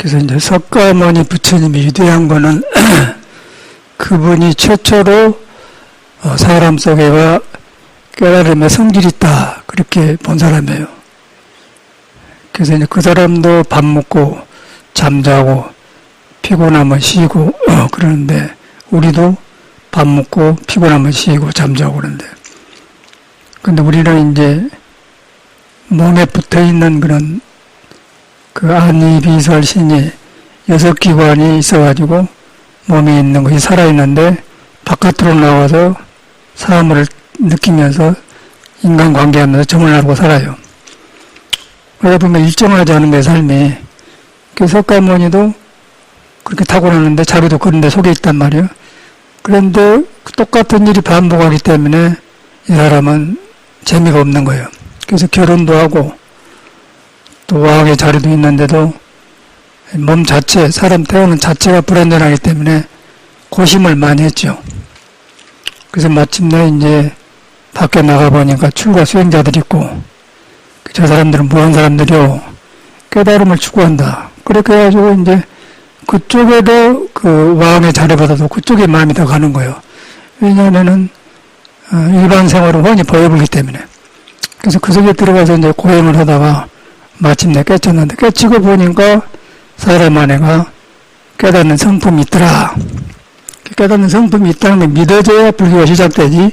그래서 이제 석가모니 부처님이 위대한 거는 그분이 최초로 사람 속에가 깨달음의 성질이 있다. 그렇게 본 사람이에요. 그래서 이제 그 사람도 밥 먹고 잠자고 피곤하면 쉬고 그러는데 우리도 밥 먹고 피곤하면 쉬고 잠자고 그러는데 근데 우리는 이제 몸에 붙어 있는 그런 그 안이 비설 신이 6기관이 있어가지고 몸에 있는 것이 살아있는데 바깥으로 나와서 삶을 느끼면서 인간관계하면서 정을 하고 살아요. 그러다 보면 일정하지 않은 내 삶이 그 석가모니도 그렇게 타고나는데 자기도 그런 데 속에 있단 말이에요. 그런데 똑같은 일이 반복하기 때문에 이 사람은 재미가 없는 거예요. 그래서 결혼도 하고 또 왕의 자리도 있는데도 몸 자체, 사람 태우는 자체가 불완전하기 때문에 고심을 많이 했죠. 그래서 마침내 이제 밖에 나가보니까 출가 수행자들이 있고 저 사람들은 뭐한 사람들이요? 깨달음을 추구한다. 그렇게 해가지고 이제 그쪽에도 그 왕의 자리보다도 그쪽에 마음이 더 가는 거예요. 왜냐하면은 일반 생활은 훤히 보여보기 때문에. 그래서 그 속에 들어가서 이제 고행을 하다가 마침내 깨쳤는데 깨치고 보니까 사람 안에가 깨닫는 성품이 있더라. 깨닫는 성품이 있다는 게 믿어져야 불교가 시작되지.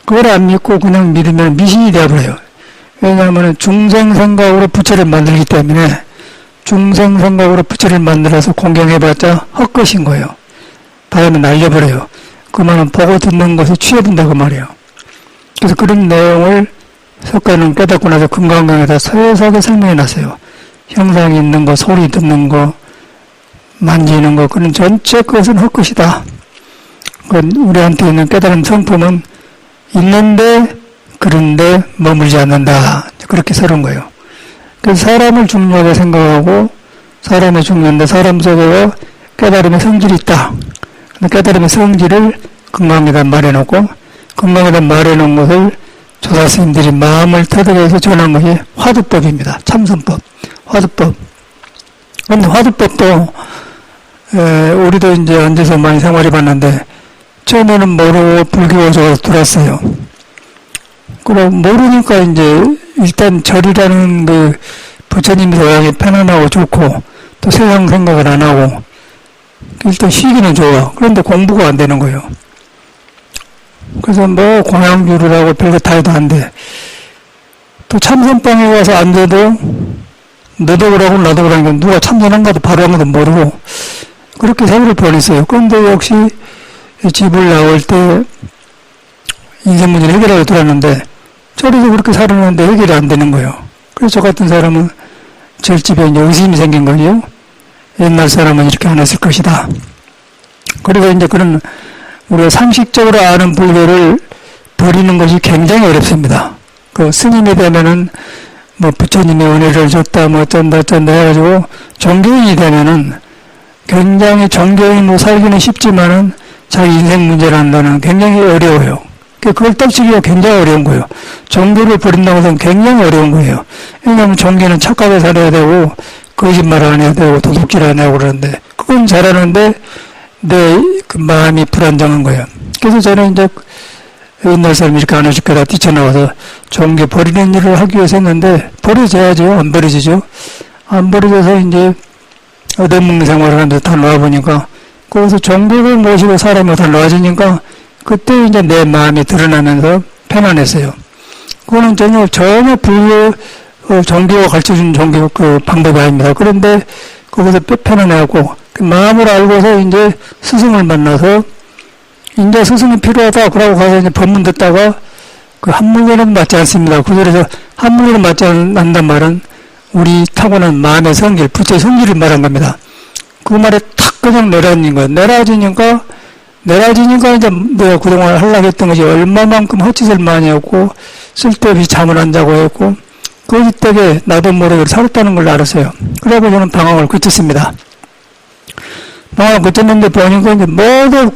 그걸 안 믿고 그냥 믿으면 미신이 되어버려요. 왜냐하면 중생생각으로 부처를 만들기 때문에 중생생각으로 부처를 만들어서 공경해봤자 헛것인 거예요. 다음에 날려버려요. 그 말은 보고 듣는 것에 취해든다고 말이에요. 그래서 그런 내용을 석가는 깨닫고 나서 금강경에다 세세하게 설명해놨어요. 형상이 있는 거, 소리 듣는 거, 만지는 거, 그런 전체 그것은 헛것이다. 우리한테 있는 깨달은 성품은 있는데 그런데 머물지 않는다. 그렇게 서른 거예요. 그래서 사람을 중요하게 생각하고 사람이 중요한데 사람 속에 깨달음의 성질이 있다. 깨달음의 성질을 금강에다 말해놓고 금강에다 말해놓은 것을 조사 스님들이 마음을 터득해서 전한 것이 화두법입니다. 참선법, 화두법. 그런데 화두법도 우리도 이제 앉아서 많이 생활해봤는데 처음에는 모르고 불교적으로 들었어요. 그럼 모르니까 이제 일단 절이라는 그 부처님이 도양이 편안하고 좋고 또 세상 생각을 안 하고 일단 쉬기는 좋아. 그런데 공부가 안 되는 거예요. 그래서 뭐 공양주를 하고 별거 다 해도 안 돼. 또 참선방에 가서 앉아도 너도 그러고 나도 그러고 누가 참선한가도 바로 한 것도 모르고 그렇게 세월을 보냈어요. 그런데 역시 집을 나올 때 인생 문제를 해결하려 들었는데 저리도 그렇게 살았는데 해결이 안 되는 거예요. 그래서 저 같은 사람은 절집에 이제 의심이 생긴 거죠. 옛날 사람은 이렇게 안 했을 것이다. 그리고 이제 그런 우리가 상식적으로 아는 불교를 버리는 것이 굉장히 어렵습니다. 그 스님이 되면은 뭐 부처님의 은혜를 줬다 뭐 어쩐다 해가지고 종교인이 되면은 굉장히 종교인으로 살기는 쉽지만은 자기 인생 문제라는 거는 굉장히 어려워요. 그걸 떨치기가 굉장히 어려운 거예요. 종교를 버린다고 해서 굉장히 어려운 거예요. 왜냐하면 종교는 착하게 살아야 되고 거짓말 안 해야 되고 도둑질 안 하고 그러는데 그건 잘하는데 내 그 마음이 불안정한 거예요. 그래서 저는 이제 옛날 사람이 이렇게 하나씩 다 뛰쳐나와서 종교 버리는 일을 하기 위해서 했는데 버려져야죠. 안 버려지죠. 안 버려져서 이제 얻어먹는 생활을 하는데 다 놓아보니까 거기서 종교를 모시고 사람이 다 놓아지니까 그때 이제 내 마음이 드러나면서 편안했어요. 그거는 전혀 불교 종교가 가르쳐준 종교 그 방법이 아닙니다. 그런데 거기서 편안해갖고 그 마음을 알고서 이제 스승을 만나서 이제 스승이 필요하다 그러고 가서 이제 법문 듣다가 그 한물에는 맞지 않습니다. 그 소리에서 한물에는 맞지 않는단 말은 우리 타고난 마음의 성질, 부처의 성질을 말한 겁니다. 그 말에 탁 그냥 내려앉는 거예요. 내려지니까 이제 내가 그동안 하려고 했던 것이 얼마만큼 헛짓을 많이 했고 쓸데없이 잠을 안 자고 했고 거짓되게 나도 모르게 살았다는 걸 알았어요. 그래서 저는 방황을 그쳤습니다. 방황을 그쳤는데 보니까 이제 모두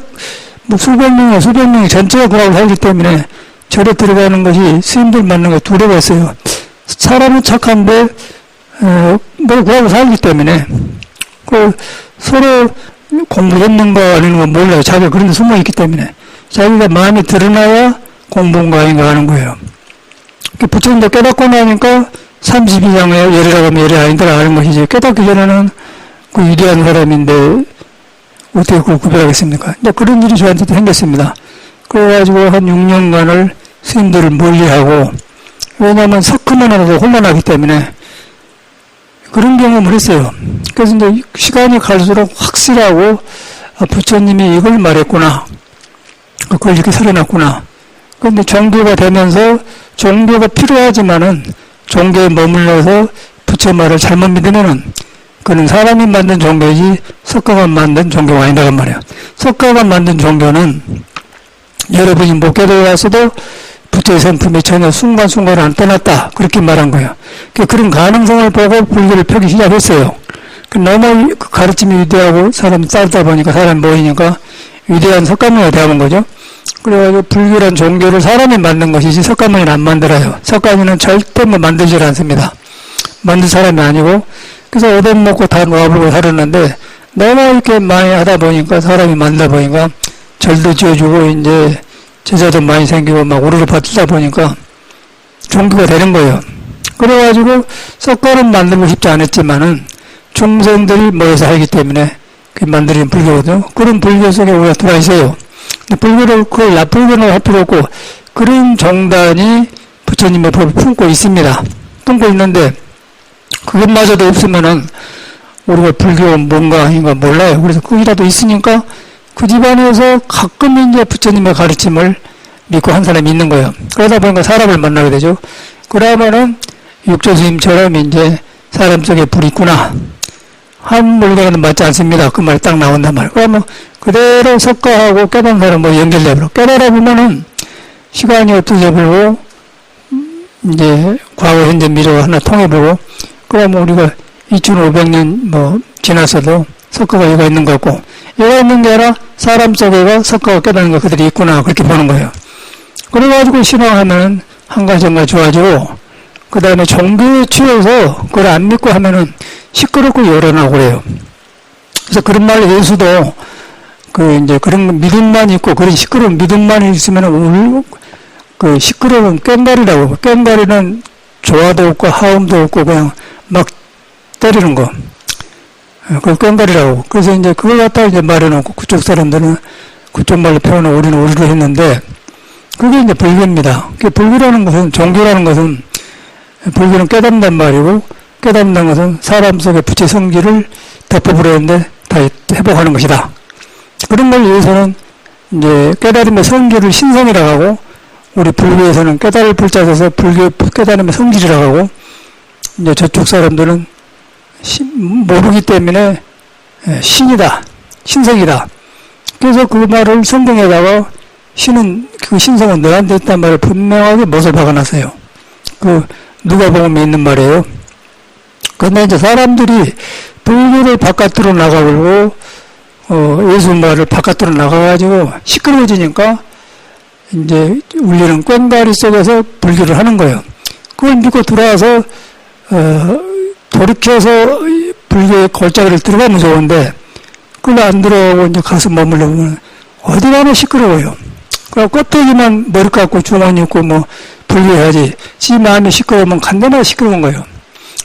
뭐 수백 명이 전체가 그러고 살기 때문에 절에 들어가는 것이 스님들 만나는 게 두려웠어요. 사람은 착한데 뭐 그러고 살기 때문에 서로 공부했는가 아닌가 몰라요. 자기가 그런 데 숨어 있기 때문에. 자기가 마음이 드러나야 공부인가 아닌가 하는 거예요. 부처님도 깨닫고 나니까 32장의 열이라고 하면 열이 아닌가 하는 것이지. 깨닫기 전에는 그 위대한 사람인데 어떻게 그걸 구별하겠습니까? 이제 그런 일이 저한테도 생겼습니다. 그래가지고 한 6년간을 스님들을 멀리하고, 왜냐하면 석금만 하나도 혼란하기 때문에 그런 경험을 했어요. 그래서 이제 시간이 갈수록 확실하고, 아, 부처님이 이걸 말했구나. 그걸 이렇게 설해놨구나. 그런데 종교가 되면서 종교가 필요하지만은 종교에 머물러서 부처 말을 잘못 믿으면은 그는 사람이 만든 종교이지 석가가 만든 종교가 아니라고 말이에요. 석가가 만든 종교는 여러분이 목회도에 와서도 부처의 성품이 전혀 순간순간 안 떠났다. 그렇게 말한 거예요. 그런 가능성을 보고 불교를 펴기 시작했어요. 너무 그 가르침이 위대하고 사람이 싸우다 보니까 사람이 모이니까 위대한 석가모니가 되어본 거죠. 그래가지고 불교란 종교를 사람이 만든 것이지 석가모니는 안 만들어요. 석가모니는 절대 뭐 만들질 않습니다. 만든 사람이 아니고, 그래서 얻어먹고 다 놓아보고 살았는데 너무 이렇게 많이 하다 보니까 사람이 만들다 보니까 절도 지어주고 이제 제자도 많이 생기고 막 오르르 받다 보니까 종교가 되는 거예요. 그래가지고 석가는 만들고 싶지 않았지만은 중생들이 모여서 하기 때문에 그 만들어진 불교거든요. 그런 불교 속에 우리가 들어와 있어요. 불교를 그걸 나쁘게는 할 필요 없고 그런 정단이 부처님의 법을 품고 있습니다. 품고 있는데 그것마저도 없으면은 우리가 불교 뭔가 아닌가 몰라요. 그래서 그이라도 있으니까 그 집안에서 가끔 이제 부처님의 가르침을 믿고 한 사람이 있는 거예요. 그러다 보니까 사람을 만나게 되죠. 그러면은 육조스님처럼 이제 사람 속에 불이 있구나. 한 물건은 맞지 않습니다. 그 말이 딱 나온단 말이에요. 그러면 그대로 석가하고 깨달은 사람 뭐 연결되고 깨달아 보면은 시간이 어떻게 보고 이제 과거 현재 미래가 하나 통해보고 그러면 우리가 2500년 뭐 지났어도 석가가 여기가 있는 것 같고 여기가 있는 게 아니라 사람 속에가 석가가 깨닫는 거 그들이 있구나 그렇게 보는 거예요. 그래가지고 신앙하면은 한 가지 정말 좋아지고 그 다음에 종교에 취해서 그걸 안 믿고 하면은 시끄럽고 요란하고 그래요. 그래서 그런 말로 예수도 그 이제 그런 믿음만 있고 그런 시끄러운 믿음만 있으면은 그 시끄러운 꽹과리라고. 꽹과리는 조화도 없고 하음도 없고 그냥 막 때리는 거. 그걸 꽹과리라고. 그래서 이제 그걸 갖다가 이제 말해놓고 그쪽 사람들은 그쪽 말로 표현하고 우리는 오리로 했는데 그게 이제 불교입니다. 불교라는 것은 종교라는 것은 불교는 깨닫는단 말이고 깨닫는 것은 사람 속의 부처의 성질을 덮어버리는데 다 회복하는 것이다. 그런 걸 위해서는 이제 깨달음의 성질을 신성이라고 하고 우리 불교에서는 깨달을 불자 써서 불교 깨달음의 성질이라고 하고 이제 저쪽 사람들은 모르기 때문에 신이다. 신성이다. 그래서 그 말을 성경에다가 신은 그 신성은 너한테 있단 말을 분명하게 못을 박아놨어요. 그 누가복음에 있는 말이에요. 그런데 이제 사람들이 불교를 바깥으로 나가고 예수 말을 바깥으로 나가가지고 시끄러워지니까 이제 울리는 꽹과리 속에서 불교를 하는 거예요. 그걸 믿고 들어와서 돌이켜서 불교의 골짜기를 들어가면 좋은데 그걸 안 들어가고 이제 가서 머물러 보면 어디 가나 시끄러워요. 그러니까 껍데기만 머리 깎고 주머니 있고 뭐 불교해야지. 지 마음이 시끄러우면 간단하게 시끄러운 거예요.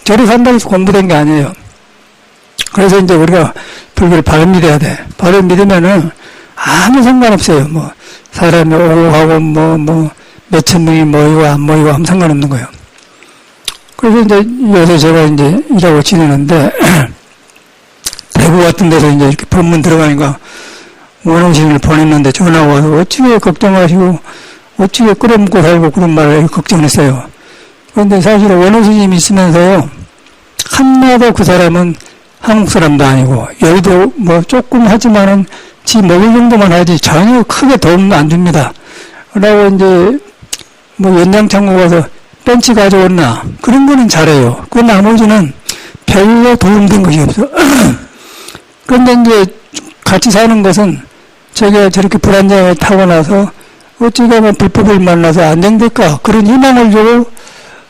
저리 간다고 해서 공부된 게 아니에요. 그래서 이제 우리가 불교를 바로 믿어야 돼. 바로 믿으면은 아무 상관없어요. 뭐 사람이 오고 가고 뭐 몇천 명이 모이고 안 모이고 아무 상관없는 거예요. 그래서 이제 요새 제가 이제 일하고 지내는데 대구 같은 데서 이제 이렇게 법문 들어가니까 원호신을 보냈는데 전화가 와서 어찌게 걱정하시고 어찌게 끌어먹고 살고 그런 말을 걱정했어요. 그런데 사실 원호스님이 있으면서요 한나도 그 사람은 한국 사람도 아니고 여의도 뭐 조금 하지만은 지 먹을 정도만 하지 전혀 크게 도움도 안 줍니다. 그러고 이제 뭐 연장창고 가서 벤치 가져왔나 그런 거는 잘해요. 그 나머지는 별로 도움된 것이 없어. 그런데 이제 같이 사는 것은 제가 저렇게 불안정을 타고 나서 어찌 가면 불법을 만나서 안정될까 그런 희망을 주고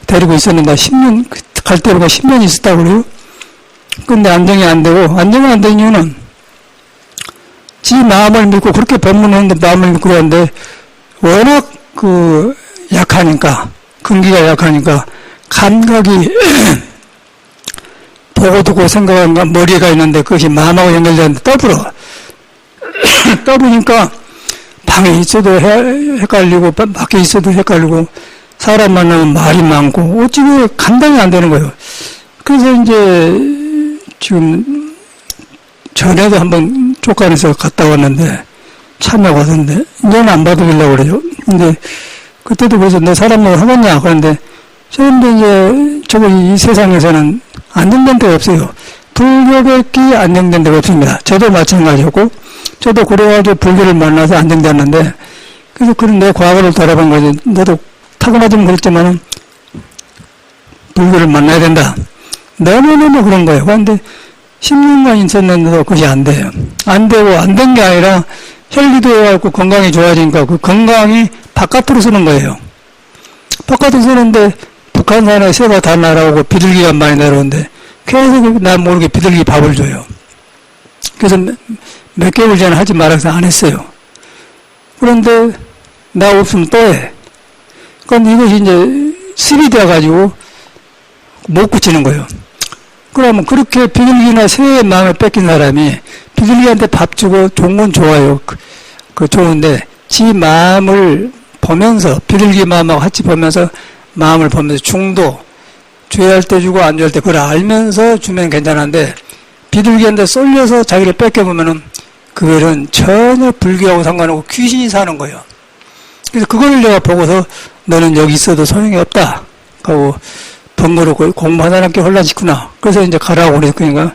데리고 있었는가 10년 갈 때보다 10년 있었다고 그래요. 근데 안정이 안 되고, 안정이 안 되는 이유는 지 마음을 믿고 그렇게 법문하는데 마음을 믿고 그러는데 워낙 약하니까, 근기가 약하니까 감각이 보고 듣고 생각하는 머리가 있는데 그것이 마음하고 연결되는데 떠보니까 방에 있어도 헷갈리고 밖에 있어도 헷갈리고 사람 만나면 말이 많고 어찌 감당이 안 되는 거예요. 그래서 이제 지금 전에도 한번 쪽간에서 갔다 왔는데 참여 가던데 이제는 안 받으려고 그래요. 근데 그때도 그래서 너 사람을 하겠냐 그런데 저런데 이제 이 세상에서는 안정된 데가 없어요. 불교백기 안정된 데가 없습니다. 저도 마찬가지였고 저도 그래가지고 불교를 만나서 안정됐는데 그래서 그런 내 과거를 돌아본 거지. 너도 타고나지는 그랬지만은 불교를 만나야 된다. 너무너무 그런 거예요. 그런데 10년간 있었는데도 그것이 안 돼요. 안 되고 안 된 게 아니라 혈기도 해갖고 건강이 좋아지니까 그 건강이 바깥으로 쓰는 거예요. 바깥으로 쓰는데 북한산에 새가 다 날아오고 비둘기가 많이 날아오는데 계속 나 모르게 비둘기 밥을 줘요. 그래서 몇 개월 전에 하지 말아서 안 했어요. 그런데 나 없으면 또 해. 그런데 이것이 이제 습이 되어가지고 못 고치는 거예요. 그러면 그렇게 비둘기나 새의 마음을 뺏긴 사람이 비둘기한테 밥 주고 좋은 건 좋아요. 좋은데 지 마음을 보면서 비둘기 마음하고 같이 보면서 마음을 보면서 중도 줘야 할 때 주고 안 줘야 할 때 그걸 알면서 주면 괜찮은데 비둘기한테 쏠려서 자기를 뺏겨보면은 그거는 전혀 불교하고 상관없고 귀신이 사는 거예요. 그래서 그걸 내가 보고서 너는 여기 있어도 소용이 없다 하고 번거롭고 공부하다는 게 혼란시구나. 그래서 이제 가라고 그러니까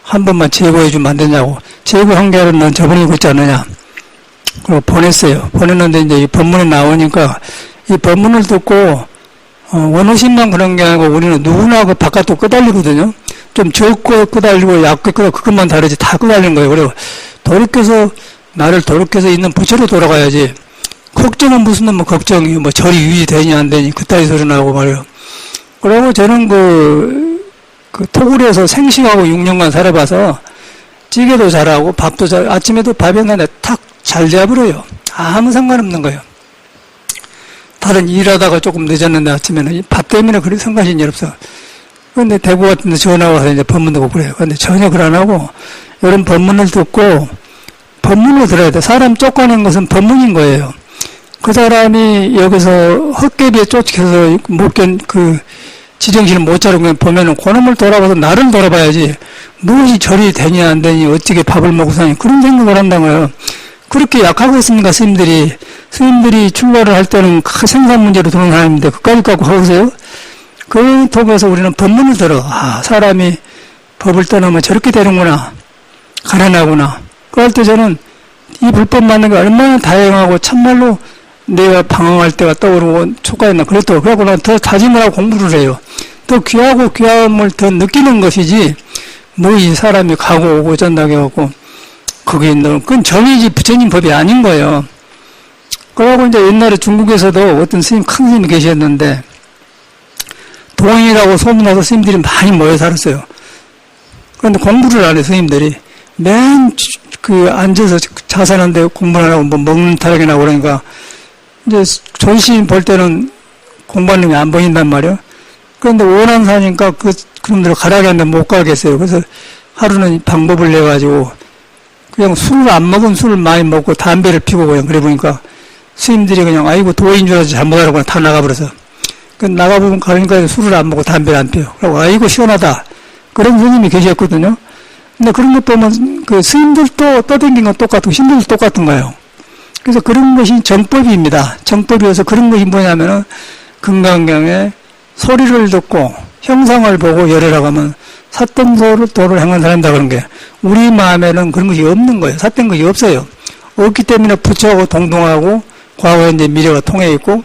한 번만 제거해 주면 안 되냐고. 제거한 게 아니라 넌 저번에 그랬지 않느냐. 그리고 보냈어요. 보냈는데 이제 이 법문에 나오니까 이 법문을 듣고 원어신만 그런 게 아니고 우리는 누구나 그 바깥도 끄달리거든요. 좀 적고 끄달리고 얕고 끄달리고 그것만 다르지 다 끄달리는 거예요. 그리고 돌이켜서 나를 돌이켜서 있는 부처로 돌아가야지. 걱정은 무슨 뭐 걱정이요. 뭐 절이 유지되니 안 되니 그따위 소리 나오고 말이에요. 그리고 저는 토굴에서 생식하고 6년간 살아봐서 찌개도 잘하고 밥도 잘 아침에도 밥이 나는데 탁 잘 돼버려요. 아무 상관없는 거예요. 다른 일하다가 조금 늦었는데 아침에는 밥 때문에 그런 상관이 없어. 그런데 대구 같은 데 전화 와서 이제 법문 듣고 그래요. 그런데 전혀 그걸 안 하고 이런 법문을 듣고 법문을 들어야 돼. 사람 쫓아낸 것은 법문인 거예요. 그 사람이 여기서 헛개비에 쫓겨서 지정신을 못 차리고 보면은 그놈을 돌아봐서 나를 돌아봐야지 무엇이 절이 되냐 안 되니 어떻게 밥을 먹고 사니 그런 생각을 한다는 거예요. 그렇게 약하고 있습니까 스님들이 출가를 할 때는 생산 문제로 들어온 사람인데 그까지 갖고 하세요? 그 통해서 우리는 법문을 들어 사람이 법을 떠나면 저렇게 되는구나 가난하구나. 그럴 때 저는 이 불법 맞는 게 얼마나 다양하고 참말로 내가 방황할 때가 떠오르고 촉각했나 그랬더라고. 그래갖고 난 더 다짐을 하고 공부를 해요. 더 귀하고 귀함을 더 느끼는 것이지 뭐 이 사람이 가고 오고 어쩐다고 해갖고 그게 그건 정의지 부처님 법이 아닌 거예요. 그러고 이제 옛날에 중국에서도 어떤 스님 큰 스님이 계셨는데 동인이라고 소문나서 스님들이 많이 모여 살았어요. 그런데 공부를 안 해 스님들이 맨 앉아서 자산한데 공부를 하고 뭐 먹는 타락이 나고 그러니까 이제 존심 볼 때는 공부하는 놈이 안 보인단 말이에요. 그런데 원한 사니까 그놈들 가라게 하는데 못 가겠어요. 그래서 하루는 방법을 내가지고 그냥 술을 안 먹으면 술을 많이 먹고 담배를 피고 그냥 그래 보니까 스님들이 그냥 아이고 도인 줄 알아서 잘못하라고 다 나가버려서 나가보면 가니까 술을 안 먹고 담배를 안 피워. 그리고 아이고 시원하다. 그런 스님이 계셨거든요. 근데 그런 것 보면 스님들도 떠댕긴 건 똑같고 신들도 똑같은 거예요. 그래서 그런 것이 정법입니다. 정법이어서 그런 것이 뭐냐면은 금강경에 소리를 듣고 형상을 보고 열애라고 하면 삿된 도를 행한 사람이다 그런 게 우리 마음에는 그런 것이 없는 거예요. 삿된 것이 없어요. 없기 때문에 부처하고 동동하고 과거 현재 미래가 통해 있고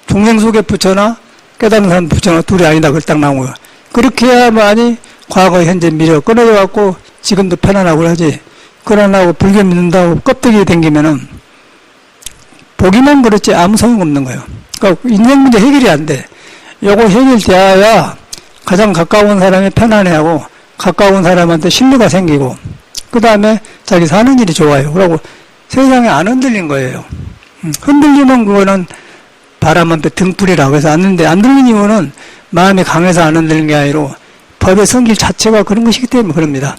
중생 속의 부처나 깨달은 사람 부처나 둘이 아니다 그걸 딱 나온 거예요. 그렇게 해야만이 과거 현재 미래가 끊어져 갖고 지금도 편안하고 하지. 그러나고 불교 믿는다고 껍데기에 댕기면은 보기만 그렇지 아무 소용 없는 거예요. 그러니까 인생 문제 해결이 안 돼. 요거 해결돼야 가장 가까운 사람이 편안해하고 가까운 사람한테 신뢰가 생기고 그 다음에 자기 사는 일이 좋아요. 그러고 세상에 안 흔들린 거예요. 흔들리는 그거는 바람한테 등불이라고 해서 안 흔들리는 이유는 마음이 강해서 안 흔들리는 게 아니라 법의 성질 자체가 그런 것이기 때문에 그럽니다.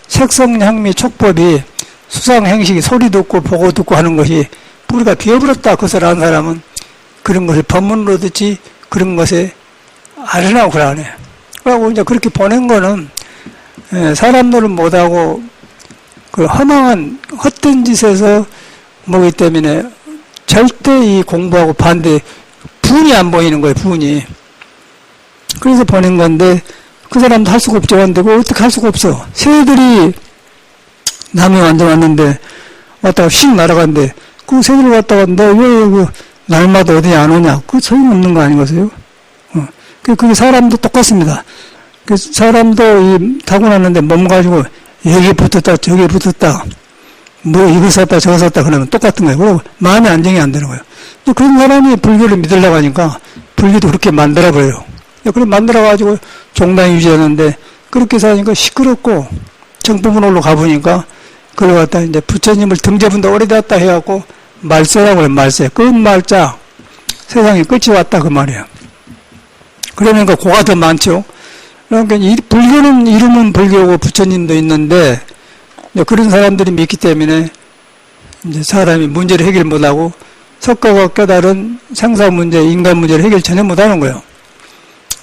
색성, 향미, 촉법이 수상, 행식이 소리 듣고 보고 듣고 하는 것이 뿌리가 비어버렸다. 그것을 아는 사람은 그런 것을 법문으로 듣지 그런 것에 아련하고 그러네. 그러고 이제 그렇게 보낸 거는 사람 노릇 못하고 그 허망한 헛된 짓에서 뭐기 때문에 절대 이 공부하고 반대 분이 안 보이는 거예요. 분이. 그래서 보낸 건데 그 사람도 할 수가 없죠. 근데 그거 어떻게 할 수가 없어. 새들이 남이 완전 왔는데 왔다가 휙 날아간대. 그 새들 왔다가 너 왜 그 날마다 어디 안 오냐. 그 소용없는 거 아니겠어요? 그게 사람도 똑같습니다. 그 사람도 이 타고났는데 몸 가지고 여기 붙었다 저기 붙었다 뭐 이거 썼다 저거 썼다 그러면 똑같은 거예요. 그리고 마음의 안정이 안 되는 거예요. 또 그런 사람이 불교를 믿으려고 하니까 불교도 그렇게 만들어버려요. 그럼 만들어가지고 종단이 유지하는데 그렇게 사니까 시끄럽고 정법문홀로 가보니까 그걸 갖다 이제 부처님을 등재분도 오래됐다 해갖고 말세라고 해요. 말세. 끝 말자. 세상에 끝이 왔다 그 말이에요. 그러니까 고가 더 많죠. 그러니까 불교는 이름은 불교고 부처님도 있는데 그런 사람들이 믿기 때문에 이제 사람이 문제를 해결 못하고 석가가 깨달은 생사 문제, 인간 문제를 해결 전혀 못하는 거예요.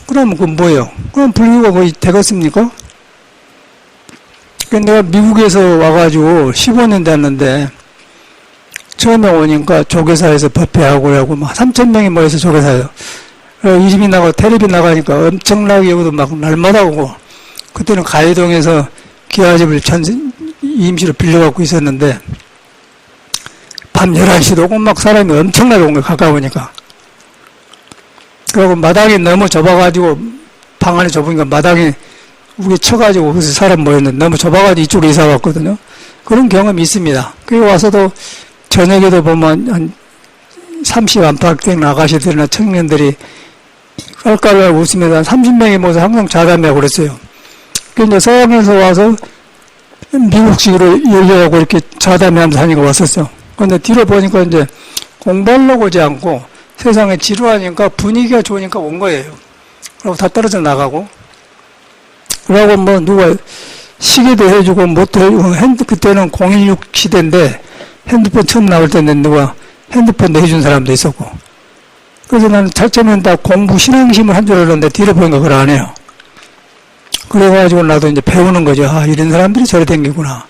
그러면 그건 뭐예요? 그럼 불교가 거의 되겠습니까? 내가 미국에서 와가지고 15년 됐는데 처음에 오니까 조계사에서 법회하고 하고 막 3,000명이 모여서 조계사예요. 이름이 나고 텔레비 나가니까 엄청나게 여기도 막 날마다 오고 그때는 가해동에서 기와집을 임시로 빌려갖고 있었는데 밤 11시도 오고 막 사람이 엄청나게 온 거예요. 가까우니까. 그리고 마당이 너무 좁아가지고 방 안에 좁으니까 마당이 우리 쳐가지고 거기서 사람 모였는데 너무 좁아가지고 이쪽으로 이사 왔거든요. 그런 경험이 있습니다. 그리고 와서도 저녁에도 보면 한 30 안팎 된 아가씨들이나 청년들이 깔깔깔 웃으면서 한 30명이 모여서 항상 자담회하고 그랬어요. 그런데 서양에서 와서 미국식으로 열려가고 이렇게 자담회하면서 하니까 왔었죠. 그런데 뒤로 보니까 이제 공부하려고 오지 않고 세상에 지루하니까 분위기가 좋으니까 온 거예요. 그리고 다 떨어져 나가고. 그러고 뭐 누가 시계도 해주고 뭣도 해주고 그때는 016 시대인데 핸드폰 처음 나올 때는 누가 핸드폰도 해준 사람도 있었고. 그래서 나는 처음에는 다 공부 신앙심을 한 줄 알았는데 뒤로 보니까 그걸 안 해요. 그래가지고 나도 이제 배우는 거죠. 아, 이런 사람들이 저래 댕기구나.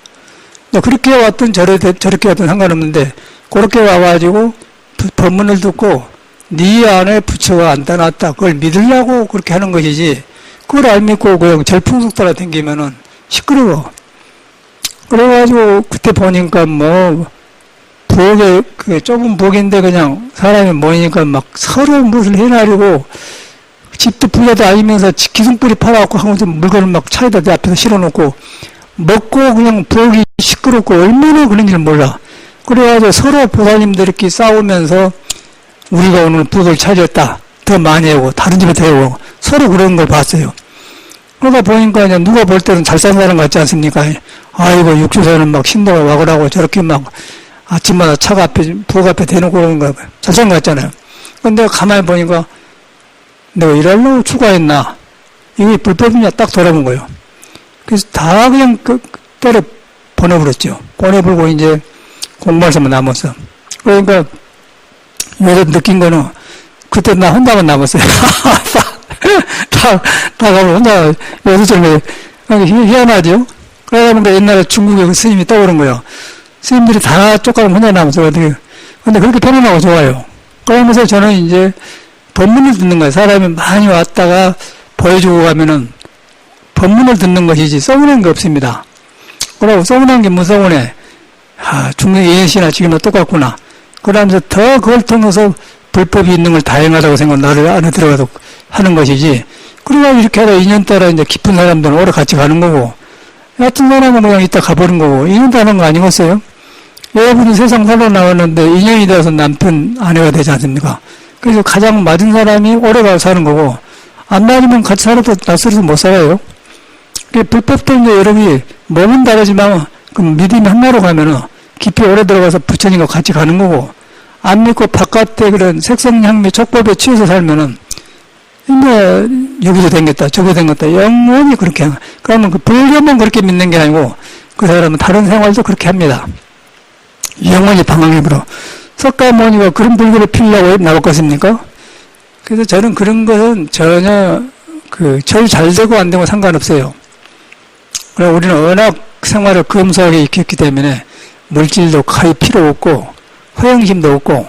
그렇게 왔든 저렇게 왔든 상관없는데 그렇게 와가지고 법문을 듣고 네 안에 부처가 안 떠났다. 그걸 믿으려고 그렇게 하는 것이지 그걸 안 믿고 그냥 절풍속 따라 댕기면은 시끄러워. 그래가지고 그때 보니까 뭐 부엌에 그 좁은 부엌인데 그냥 사람이 모이니까 막 서로 무엇을 해나리고 집도 부자도 아니면서 기둥뿌리 팔아갖고 하면서 물건을 막 차에다 내 앞에서 실어놓고 먹고 그냥 부엌이 시끄럽고 얼마나 그런지를 몰라. 그래가지고 서로 보살님들끼리 싸우면서 우리가 오늘 부엌을 차지했다. 더 많이 하고 다른 집에 더 하고 서로 그런 걸 봤어요. 그러다 보니까 그냥 누가 볼 때는 잘 사는 사람 같지 않습니까? 아이고 육주사는 막 신도가 와그라고 저렇게 막 아침마다 차가 앞에 부엌 앞에 대놓고 그러는 거 잘 사는 것 같잖아요. 근데 가만히 보니까 내가 이러려고 추가했나? 이게 불법이냐 딱 돌아본 거예요. 그래서 다 그냥 때려 보내버렸죠. 보내버리고 이제 공부할 사람만 남았어. 그러니까 요새 느낀 거는 그때 나 혼자만 남았어요. 다 가면 혼자 요새 희한하죠? 그러다 보니까 옛날에 중국에 그 스님이 떠오른 거예요. 스님들이 다 쫓아가면 혼자 남았어요. 근데 그렇게 편안하고 좋아요. 그러면서 저는 이제 법문을 듣는 거예요. 사람이 많이 왔다가 보여주고 가면은 법문을 듣는 것이지 서운한 게 없습니다. 그러고 서운한 게 무서운해. 중국 예시나 지금도 똑같구나. 그러면서 더 그걸 통해서 불법이 있는 걸 다행하다고 생각하고 나를 안에 들어가서 하는 것이지. 그러고 이렇게 하다 2년 따라 이제 깊은 사람들은 오래 같이 가는 거고, 같은 사람은 그냥 이따 가버린 거고, 2년 따는 거 아니겠어요? 여러분이 세상 살러 나왔는데 2년이 돼서 남편, 아내가 되지 않습니까? 그래서 가장 맞은 사람이 오래 가서 사는 거고, 안 맞으면 같이 살아도 낯설어서 못 살아요. 그 불법도 이제 여러분이 몸은 다르지만 그 믿음이 하나로 가면은 깊이 오래 들어가서 부처님과 같이 가는 거고, 안 믿고 바깥에 그런 색성향미 촉법에 취해서 살면은 뭐 여기도 댕겼다 저기도 댕겼다 영원히 그렇게 하는. 그러면 그 불교만 그렇게 믿는 게 아니고 그 사람은 다른 생활도 그렇게 합니다. 영원히 방황해버려. 석가모니가 그런 불교를 피우려고 나왔겠습니까? 그래서 저는 그런 것은 전혀 절 잘 되고 안 되고 상관없어요. 그리고 우리는 워낙 생활을 검소하게 익혔기 때문에 물질도 거의 필요 없고 허영심도 없고,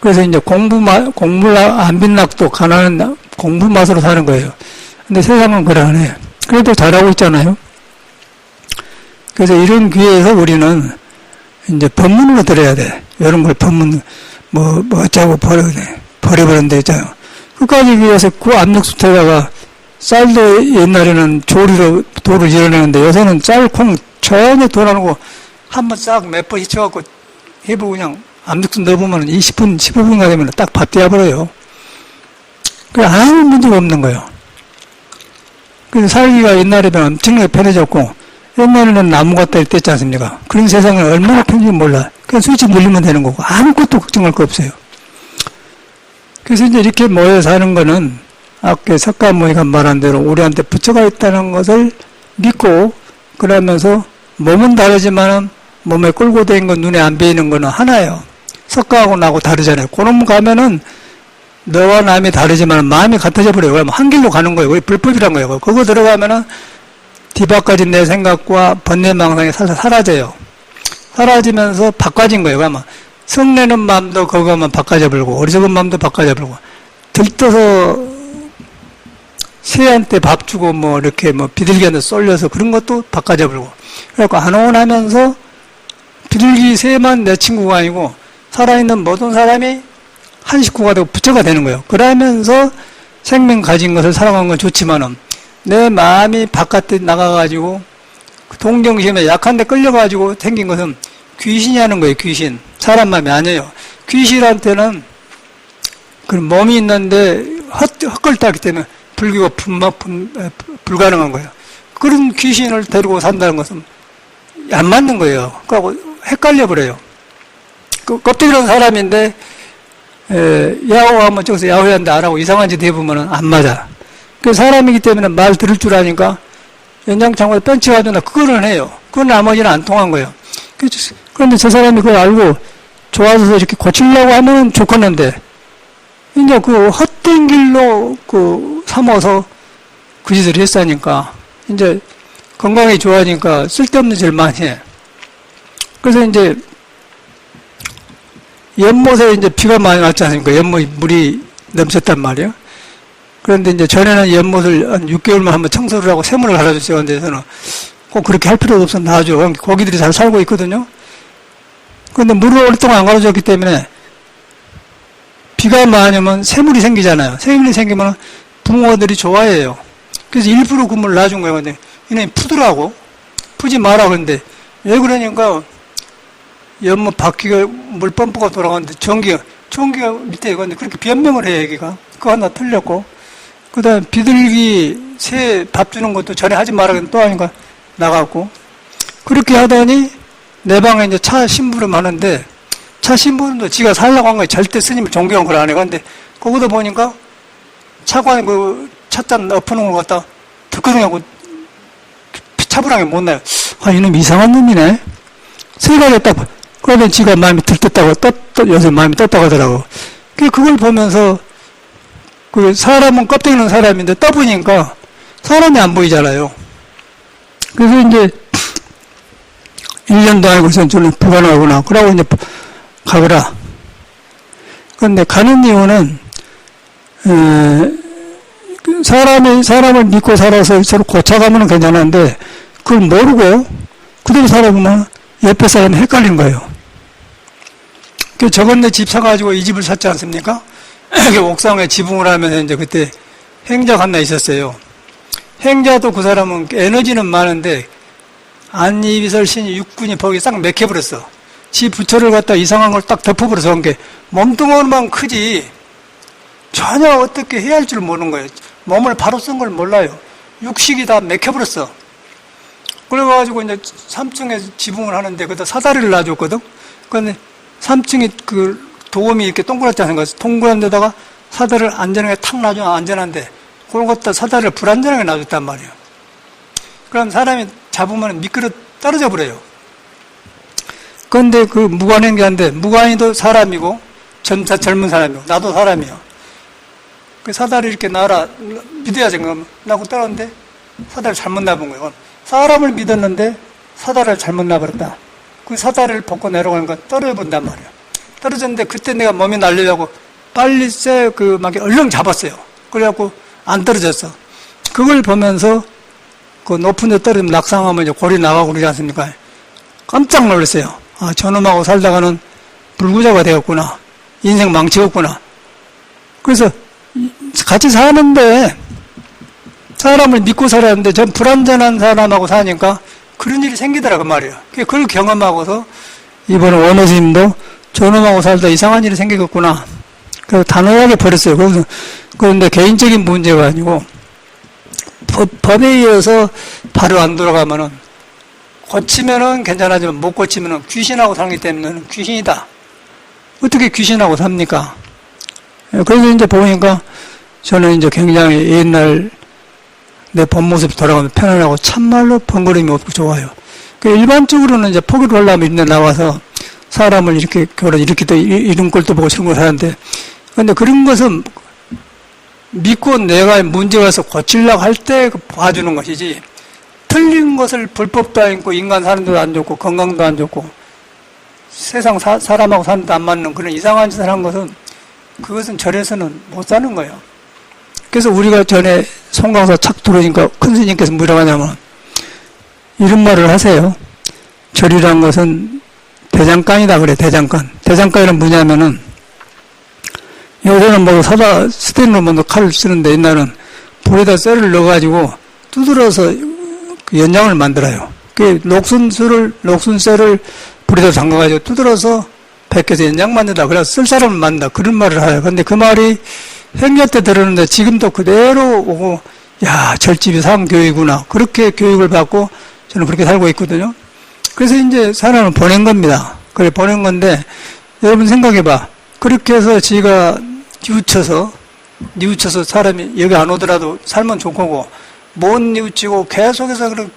그래서 이제 공부안 빈낙도 가난한 공부 맛으로 사는 거예요. 근데 세상은 그러네. 그래도 잘하고 있잖아요. 그래서 이런 기회에서 우리는 이제 법문으로 들어야 돼. 이런 걸 법문, 어쩌고 버려버렸는데 있잖아요. 끝까지 위해서 그 압력수태다가 쌀도 옛날에는 조리로 돌을 이뤄내는데 요새는 쌀, 콩 전혀 돌 안 오고 한번 싹 몇 번 hit쳐갖고 해보고 그냥 압력수 넣어보면 20분, 15분가 되면 딱 밥 되어버려요. 그래, 아무 문제가 없는 거예요. 그래서 살기가 옛날에는 엄청나게 편해졌고, 옛날에는 나무 갖다 뗐지 않습니까? 그런 세상을 얼마나 편한지 몰라. 그냥 스위치 눌리면 되는 거고, 아무것도 걱정할 거 없어요. 그래서 이제 이렇게 모여 사는 거는, 아까 석가모니가 말한 대로 우리한테 부처가 있다는 것을 믿고, 그러면서 몸은 다르지만 몸에 끌고 다니는 건 눈에 안 보이는 거는 하나예요. 석가하고 나하고 다르잖아요. 그놈 가면은 너와 남이 다르지만 마음이 같아져 버려요. 그러면 한 길로 가는 거예요. 그게 불법이란 거예요. 그거 들어가면은 뒤바꿔진 내 생각과 번뇌망상이 사라져요. 사라지면서 바꿔진 거예요. 그러면 성내는 마음도 그거 하면 바꿔져 버리고, 어리석은 마음도 바꿔져 버리고, 들떠서 새한테 밥 주고 이렇게 비둘기한테 쏠려서 그런 것도 바꿔져 버리고, 그래갖고 안온하면서 비둘기 새만 내 친구가 아니고 살아있는 모든 사람이 한 식구가 되고 부처가 되는 거예요. 그러면서 생명 가진 것을 사랑하는 건 좋지만은 내 마음이 바깥에 나가가지고 동정심에 약한데 끌려가지고 생긴 것은 귀신이 하는 거예요. 귀신. 사람 마음이 아니에요. 귀신한테는 그 몸이 있는데 헛걸다기 때문에 불교가 불가능한 거예요. 그런 귀신을 데리고 산다는 것은 안 맞는 거예요. 그러고 헷갈려 버려요. 껍데기로는 사람인데 야호하면 저기서 야호야인데 안 하고 이상한 짓 해보면 안 맞아. 그 사람이기 때문에 말 들을 줄 아니까 연장창고에 뺀치가지고 그거는 해요. 그건 나머지는 안 통한 거예요. 그런데 저 사람이 그걸 알고 좋아져서 이렇게 고치려고 하면 좋겠는데 이제 그 헛된 길로 삼아서 그 짓을 했으니까 이제 건강이 좋아지니까 쓸데없는 짓을 많이 해. 그래서 이제 연못에 이제 비가 많이 왔지 않습니까? 연못이 물이 넘쳤단 말이에요. 그런데 이제 전에는 연못을 한 6개월만 한번 청소를 하고 새물을 갈아줬어요. 근데 저는 꼭 그렇게 할 필요도 없어 놔줘. 고기들이 잘 살고 있거든요. 그런데 물을 오랫동안 안 갈아줬기 때문에 비가 많이 오면 새물이 생기잖아요. 새물이 생기면 붕어들이 좋아해요. 그래서 일부러 그 물을 놔준 거예요. 근데 이놈이 푸더라고. 푸지 마라. 그런데 왜 그러니까 연못 바퀴가 물 펌프가 돌아가는데 전기가 밑에 있는데 그렇게 변명을 해요. 여기가. 그거 하나 틀렸고. 그 다음에 비둘기 새 밥 주는 것도 전에 하지 마라. 또 하니까 나갔고. 그렇게 하더니 내 방에 이제 차 심부름 하는데 차 심부름도 지가 살라고 한 거예요. 절대 스님을 존경한 걸 안 해. 근데 거기다 보니까 차관에 찻잔 엎어놓은 걸 갖다 득거둥하고 차부랑에 못 나요. 아, 이놈 이상한 놈이네. 세 가지 딱, 그러면 지가 마음이 들떴다고, 요새 마음이 떴다고 하더라고. 그걸 보면서, 사람은 껍데기는 사람인데 떠보니까 사람이 안 보이잖아요. 그래서 이제, 1년도 아니고 좀 불가능하구나. 그러고 이제 가거라. 그런데 가는 이유는, 사람을 믿고 살아서 서로 고쳐가면 괜찮은데, 그걸 모르고, 그대로 살아보면 옆에 사람이 헷갈리는 거예요. 저번에 집 사가지고 이 집을 샀지 않습니까? 옥상에 지붕을 하면서 이제 그때 행자가 하나 있었어요. 행자도 그 사람은 에너지는 많은데, 안이비설 신이 육군이 거기 싹 맥혀버렸어. 지 부처를 갖다 이상한 걸 딱 덮어버려서 한 게 몸뚱어리만 크지, 전혀 어떻게 해야 할 줄 모르는 거예요. 몸을 바로 쓴 걸 몰라요. 육식이 다 맥혀버렸어. 그래가지고 이제 3층에 지붕을 하는데 거기다 사다리를 놔줬거든. 그런데 3층에 그 도움이 이렇게 동그랗지 않은 거예요. 동그란 데다가 사다리를 안전하게 탁 놔주면 안전한데 그걸 갖다 사다리를 불안전하게 놔줬단 말이에요. 그럼 사람이 잡으면 미끄러 떨어져 버려요. 그런데 그 무관행자인데 무관이도 사람이고 젊은 사람이고 나도 사람이요. 그 사다리 이렇게 놔라 믿어야지. 그럼 나고 떨었는데 사다리를 잘못 놔본 거예요. 사람을 믿었는데 사다리를 잘못 놔버렸다. 그 사다리를 벗고 내려가는 건 떨어져 본단 말이에요. 떨어졌는데 그때 내가 몸이 날리려고 빨리 막 얼른 잡았어요. 그래갖고 안 떨어졌어. 그걸 보면서 그 높은 데 떨어지면 낙상하면 이제 골이 나가고 그러지 않습니까? 깜짝 놀랐어요. 아, 저놈하고 살다가는 불구자가 되었구나. 인생 망치겠구나. 그래서 같이 사는데 사람을 믿고 살았는데 전 불완전한 사람하고 사니까 그런 일이 생기더라고 말이에요. 그걸 경험하고서 이번에 원호 스님도 저놈하고 살다 이상한 일이 생기겠구나. 그래서 단호하게 버렸어요. 그런데 개인적인 문제가 아니고 법에 의해서 바로 안 돌아가면은 고치면은 괜찮아지만 못 고치면은 귀신하고 살기 때문에 귀신이다. 어떻게 귀신하고 삽니까? 그래서 이제 보니까 저는 이제 굉장히 옛날 내 본 모습이 돌아가면 편안하고 참말로 번거로움이 없고 좋아요. 일반적으로는 이제 포기를 하려면 이런 데 나와서 사람을 이렇게 이렇게 이런 꼴도 보고 저런 걸 하는데, 근데 그런 것은 믿고 내가 문제가 있어 고치려고 할 때 봐주는 것이지, 틀린 것을 불법도 아니고 인간 사는 데도 안 좋고 건강도 안 좋고 세상 사람하고 사는 데 안 맞는 그런 이상한 짓을 한 것은 그것은 절에서는 못 사는 거예요. 그래서 우리가 전에 송강사 착 들어오니까 큰 스님께서 뭐라고 하냐면 이런 말을 하세요. 절이란 것은 대장간이다 그래. 대장간은 뭐냐면은 요새는 뭐 스테인으로 뭐 칼을 쓰는데 옛날은 불에다 쇠를 넣어가지고 두드려서 그 연장을 만들어요. 그 녹순쇠를 불에다 잠가가지고 두드려서 벗겨서 연장 만든다. 그래서 쓸 사람을 만든다. 그런 말을 해요. 근데 그 말이 행여 때 들었는데 지금도 그대로 오고, 야, 절집이 상교육이구나. 그렇게 교육을 받고 저는 그렇게 살고 있거든요. 그래서 이제 사람을 보낸 겁니다. 그래, 보낸 건데, 여러분 생각해봐. 그렇게 해서 지가 뉘우쳐서 사람이 여기 안 오더라도 살면 좋고, 못 뉘우치고 계속해서 그런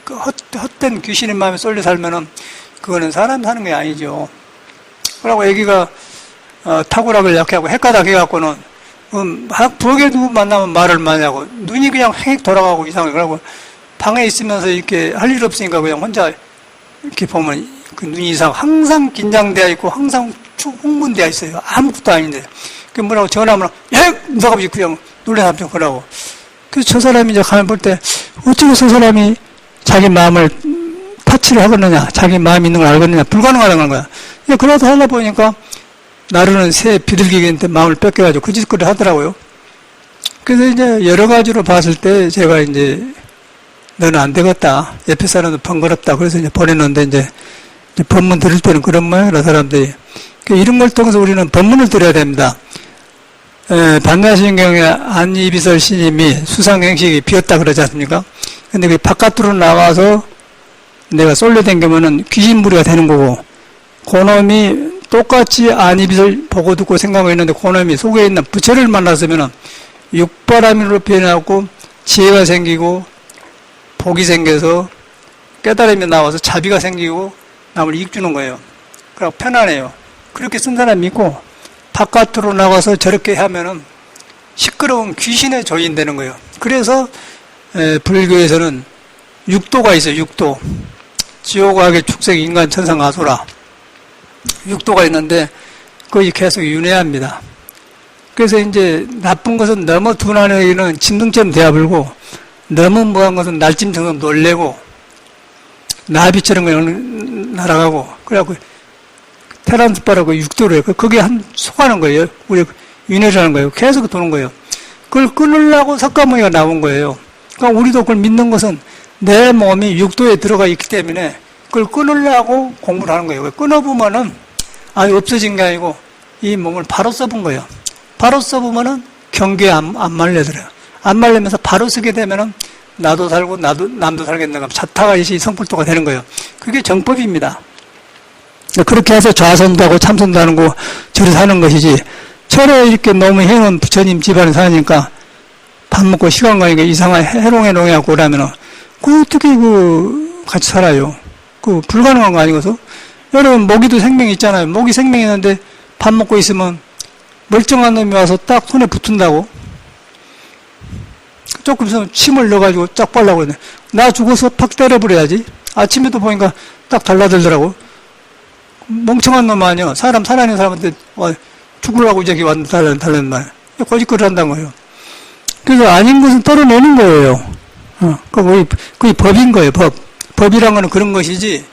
헛된 귀신의 마음에 쏠려 살면은 그거는 사람 사는 게 아니죠. 그러고 애기가 탁월하게 약해하고 헷가닥 해갖고는 부엌에 누구 만나면 말을 많이 하고 눈이 그냥 휙 돌아가고 이상하게 그러고 방에 있으면서 이렇게 할 일 없으니까 그냥 혼자 이렇게 보면 그 눈이 이상 항상 긴장되어 있고 항상 흥분되어 있어요. 아무것도 아닌데 그 뭐라고 전화하면 너가 그냥 놀래서 그러고. 그래서 저 사람이 이제 가면 볼 때 어떻게 저 사람이 자기 마음을 타치를 하겠느냐, 자기 마음이 있는 걸 알겠느냐, 불가능하다는 거야. 그러다 하다 보니까 나르는 새 비둘기한테 마음을 뺏겨가지고 그 짓거리를 하더라고요. 그래서 이제 여러 가지로 봤을 때 제가 이제 너는 안 되겠다. 옆에 사람도 번거롭다. 그래서 이제 보내놓는데 이제 법문 들을 때는 그런 모양이라 사람들이. 이런 걸 통해서 우리는 법문을 들어야 됩니다. 반야신경에 안이비설 스님이 수상행식이 비었다 그러지 않습니까? 근데 그 바깥으로 나와서 내가 쏠려댕기면은 귀신무리가 되는 거고, 그놈이 똑같이 안이비설 보고 듣고 생각하고 있는데 그놈이 속에 있는 부처를 만났으면은 육바라밀로 변해갖고 지혜가 생기고 복이 생겨서 깨달음이 나와서 자비가 생기고 남을 이익주는 거예요. 그래서 편안해요. 그렇게 쓴 사람이 있고, 바깥으로 나가서 저렇게 하면은 시끄러운 귀신의 조인 되는 거예요. 그래서 불교에서는 육도가 있어요. 육도. 지옥악의 축생 인간 천상 아수라. 육도가 있는데 거기 계속 윤회합니다. 그래서 이제 나쁜 것은 너무 둔한에게는 짐승처럼 대하불고, 너무 무한 것은 날짐승처럼 놀래고 나비처럼 그냥 날아가고, 그래갖고 테란스바라고 육도로 해요. 그게 한 속하는 거예요. 우리 윤회를 하는 거예요. 계속 도는 거예요. 그걸 끊으려고 석가모니가 나온 거예요. 그러니까 우리도 그걸 믿는 것은 내 몸이 육도에 들어가 있기 때문에 그걸 끊으려고 공부를 하는 거예요. 끊어보면은 없어진 게 아니고 이 몸을 바로 써본 거예요. 바로 써보면은 경계에 안 말려들어요. 안 말리면서 바로 쓰게 되면은 나도 살고 남도 살겠는가 자타가 이 성불토가 되는 거예요. 그게 정법입니다. 그렇게 해서 좌선도 하고 참선도 하는 거 저리 사는 것이지 철에 이렇게 너무 행운 부처님 집안에 사니까 밥 먹고 시간 가니까 이상한 해롱해롱해갖고 그러면은 그 어떻게 같이 살아요. 불가능한 거 아니고서 여러분 모기도 생명이 있잖아요. 모기 생명이 있는데 밥 먹고 있으면 멀쩡한 놈이 와서 딱 손에 붙은다고. 조금 있으면 침을 넣어가지고 쫙 빨라고 그러네. 나 죽어서 팍 때려버려야지. 아침에도 보니까 딱 달라들더라고. 멍청한 놈 아니야. 사람 살아있는 사람한테 죽으려고 저기 왔는데 달라는 말. 거짓거리를 한다는 거예요. 그래서 아닌 것은 떨어내는 거예요. 그게 법인 거예요. 법이란 거는 그런 것이지.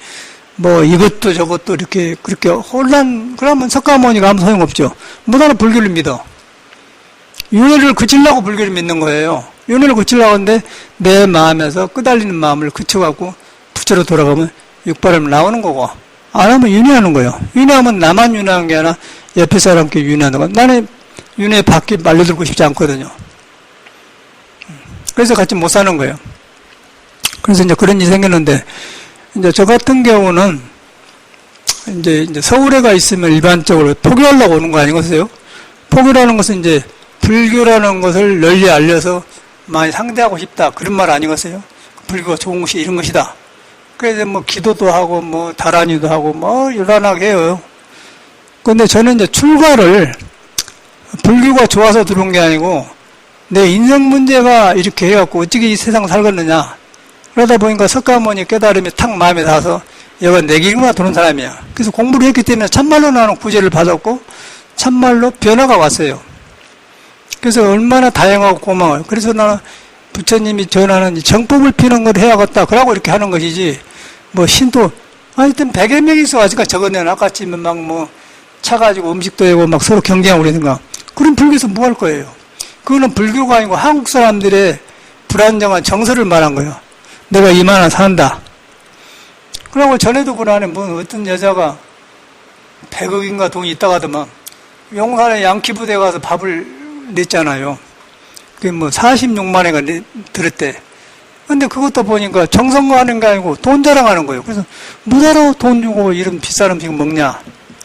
뭐 이것도 저것도 이렇게 그렇게 그러면 석가모니가 아무 소용없죠. 무단한 불교를 믿어. 윤회를 그치려고 불교를 믿는 거예요. 윤회를 그치려고 하는데 내 마음에서 끄달리는 마음을 그쳐갖고 부처로 돌아가면 육바람이 나오는 거고 안 하면 윤회하는 거예요. 윤회하면 나만 윤회하는 게 아니라 옆에 사람께 윤회하는 거. 나는 윤회 밖에 말려들고 싶지 않거든요. 그래서 같이 못 사는 거예요. 그래서 이제 그런 일이 생겼는데 이제 저 같은 경우는 이제 서울에 가 있으면 일반적으로 포교하려고 오는 거 아니겠어요? 포교라는 것은 이제 불교라는 것을 널리 알려서 많이 상대하고 싶다. 그런 말 아니겠어요? 불교가 좋은 것이 이런 것이다. 그래서 뭐 기도도 하고 뭐 다란이도 하고 뭐 요란하게 해요. 근데 저는 이제 출가를 불교가 좋아서 들어온 게 아니고 내 인생 문제가 이렇게 해갖고 어떻게 이 세상 살겠느냐. 그러다 보니까 석가모니 깨달음이 탁 마음에 닿아서 얘가 내 길구나 도는 사람이야. 그래서 공부를 했기 때문에 참말로 나는 구제를 받았고 참말로 변화가 왔어요. 그래서 얼마나 다양하고 고마워요. 그래서 나는 부처님이 전하는 정법을 피는 걸 해야겠다. 그러고 이렇게 하는 것이지 뭐 신도 하여튼 100여 명이 있어 아직까지 적었네요. 아까쯤에 막 뭐 차가지고 음식도 해고 막 서로 경쟁하고 그러는가. 그럼 불교에서 뭐 할 거예요? 그거는 불교가 아니고 한국 사람들의 불안정한 정서를 말한 거예요. 내가 이만한 산다. 그러고 전에도 보라네 뭐 어떤 여자가 100억인가 돈이 있다가더만 용산에 양키부대 가서 밥을 냈잖아요. 그게 뭐 46만 원가 들었대. 근데 그것도 보니까 정성과 하는 게 아니고 돈 자랑하는 거예요. 그래서 뭐하러 돈 주고 이런 비싼 음식 먹냐.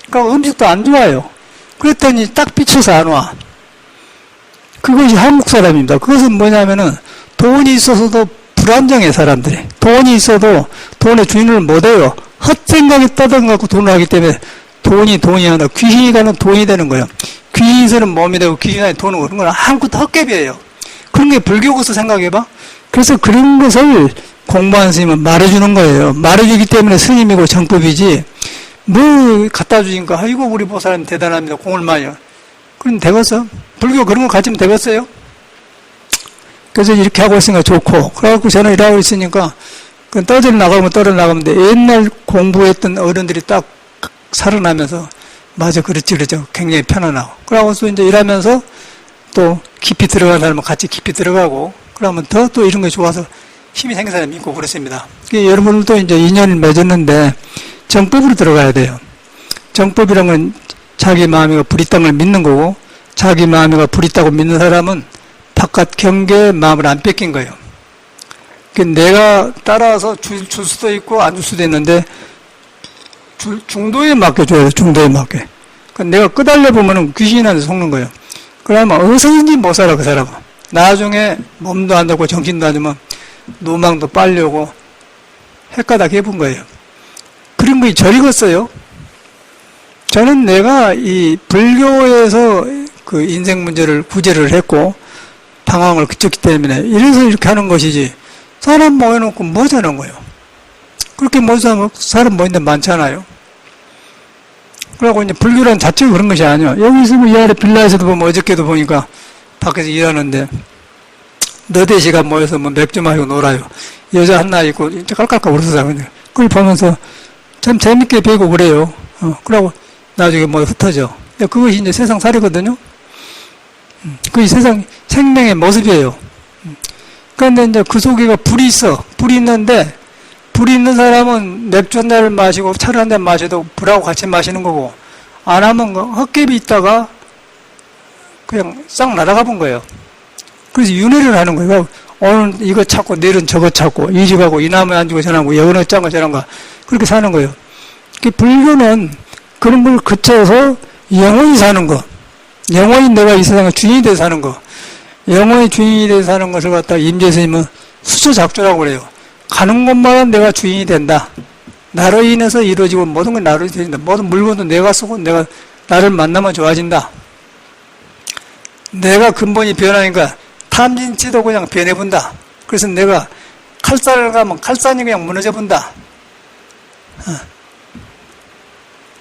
그러니까 음식도 안 좋아요. 그랬더니 딱 비춰서 안 와. 그것이 한국 사람입니다. 그것은 뭐냐면은 돈이 있어서도 불안정해 사람들이. 돈이 있어도 돈의 주인을 못해요. 헛생각에 떠들어갖고 돈을 하기 때문에 돈이 아니라 귀신이 가는 돈이 되는 거예요. 귀신은 몸이 되고 귀신이 돈은 그런 건 한국도 헛개비예요. 그런 게 불교고서 생각해봐. 그래서 그런 것을 공부하는 스님은 말해주는 거예요. 말해주기 때문에 스님이고 정법이지 뭐 갖다 주니까 아이고 우리 보살님 대단합니다. 공을 많이 그럼 되겠어? 불교 그런 거 가지면 되겠어요? 그래서 이렇게 하고 있으니까 좋고 그래갖고 저는 일하고 있으니까 떨어져 나가면 돼. 옛날 공부했던 어른들이 딱 살아나면서 맞아 그렇죠 굉장히 편안하고 그러고서 이제 일하면서 또 깊이 들어가는 사람은 같이 깊이 들어가고 그러면 또 이런 게 좋아서 힘이 생긴 사람이 있고 그렇습니다. 여러분들도 이제 인연을 맺었는데 정법으로 들어가야 돼요. 정법이란 건 자기 마음이가 불이 있다는 걸 믿는 거고 자기 마음이가 불이 있다고 믿는 사람은 바깥 경계에 마음을 안 뺏긴 거예요. 내가 따라와서 줄 수도 있고 안 줄 수도 있는데 중도에 맡겨줘야 돼. 중도에 맡겨. 내가 끄달려 보면은 귀신한테 속는 거예요. 그러면 어디서든지 못 살아 그 사람은. 나중에 몸도 안 좋고 정신도 안 좋으면 노망도 빨려고 헷가닥 해본 거예요. 그런 거 저리겠어요. 저는 내가 이 불교에서 그 인생 문제를 구제를 했고 방황을 그쳤기 때문에 이래서 이렇게 하는 것이지 사람 모여놓고 뭐 하자는 거예요. 그렇게 모여서 사람 모인 데 많잖아요. 그러고 이제 불교란 자체가 그런 것이 아니야. 여기 있으면 이 아래 빌라에서도 보면 어저께도 보니까 밖에서 일하는데 너댓이가 모여서 뭐 맥주 마시고 놀아요. 여자 하나 있고 이제 깔깔깔 울어서 그냥 그걸 보면서 참 재밌게 배우고 그래요. 그러고 나중에 뭐 흩어져. 그것이 이제 세상 살이거든요. 그게 세상 생명의 모습이에요. 그런데 이제 그 속에가 불이 있어. 불이 있는데 불이 있는 사람은 맥주 한 잔을 마시고 차를 한 잔 마셔도 불하고 같이 마시는 거고 안 하면 헛개비 있다가 그냥 싹 날아가 본 거예요. 그래서 윤회를 하는 거예요. 오늘 이거 찾고 내일은 저거 찾고 이 집하고 이 나무에 앉고 저나고 여기는 짱거 저런가 그렇게 사는 거예요. 불교는 그런 걸 거쳐서 영원히 사는 거, 영원히 내가 이 세상의 주인이 돼서 사는 거, 영원히 주인이 돼서 사는 것을 갖다 임재스님은 수초작조라고 그래요. 가는 곳마다 내가 주인이 된다. 나로 인해서 이루어지고 모든 건 나로 인해서 된다. 모든 물건도 내가 쓰고 내가 나를 만나면 좋아진다. 내가 근본이 변하니까 탐진치도 그냥 변해본다. 그래서 내가 칼살을 가면 칼산이 그냥 무너져본다.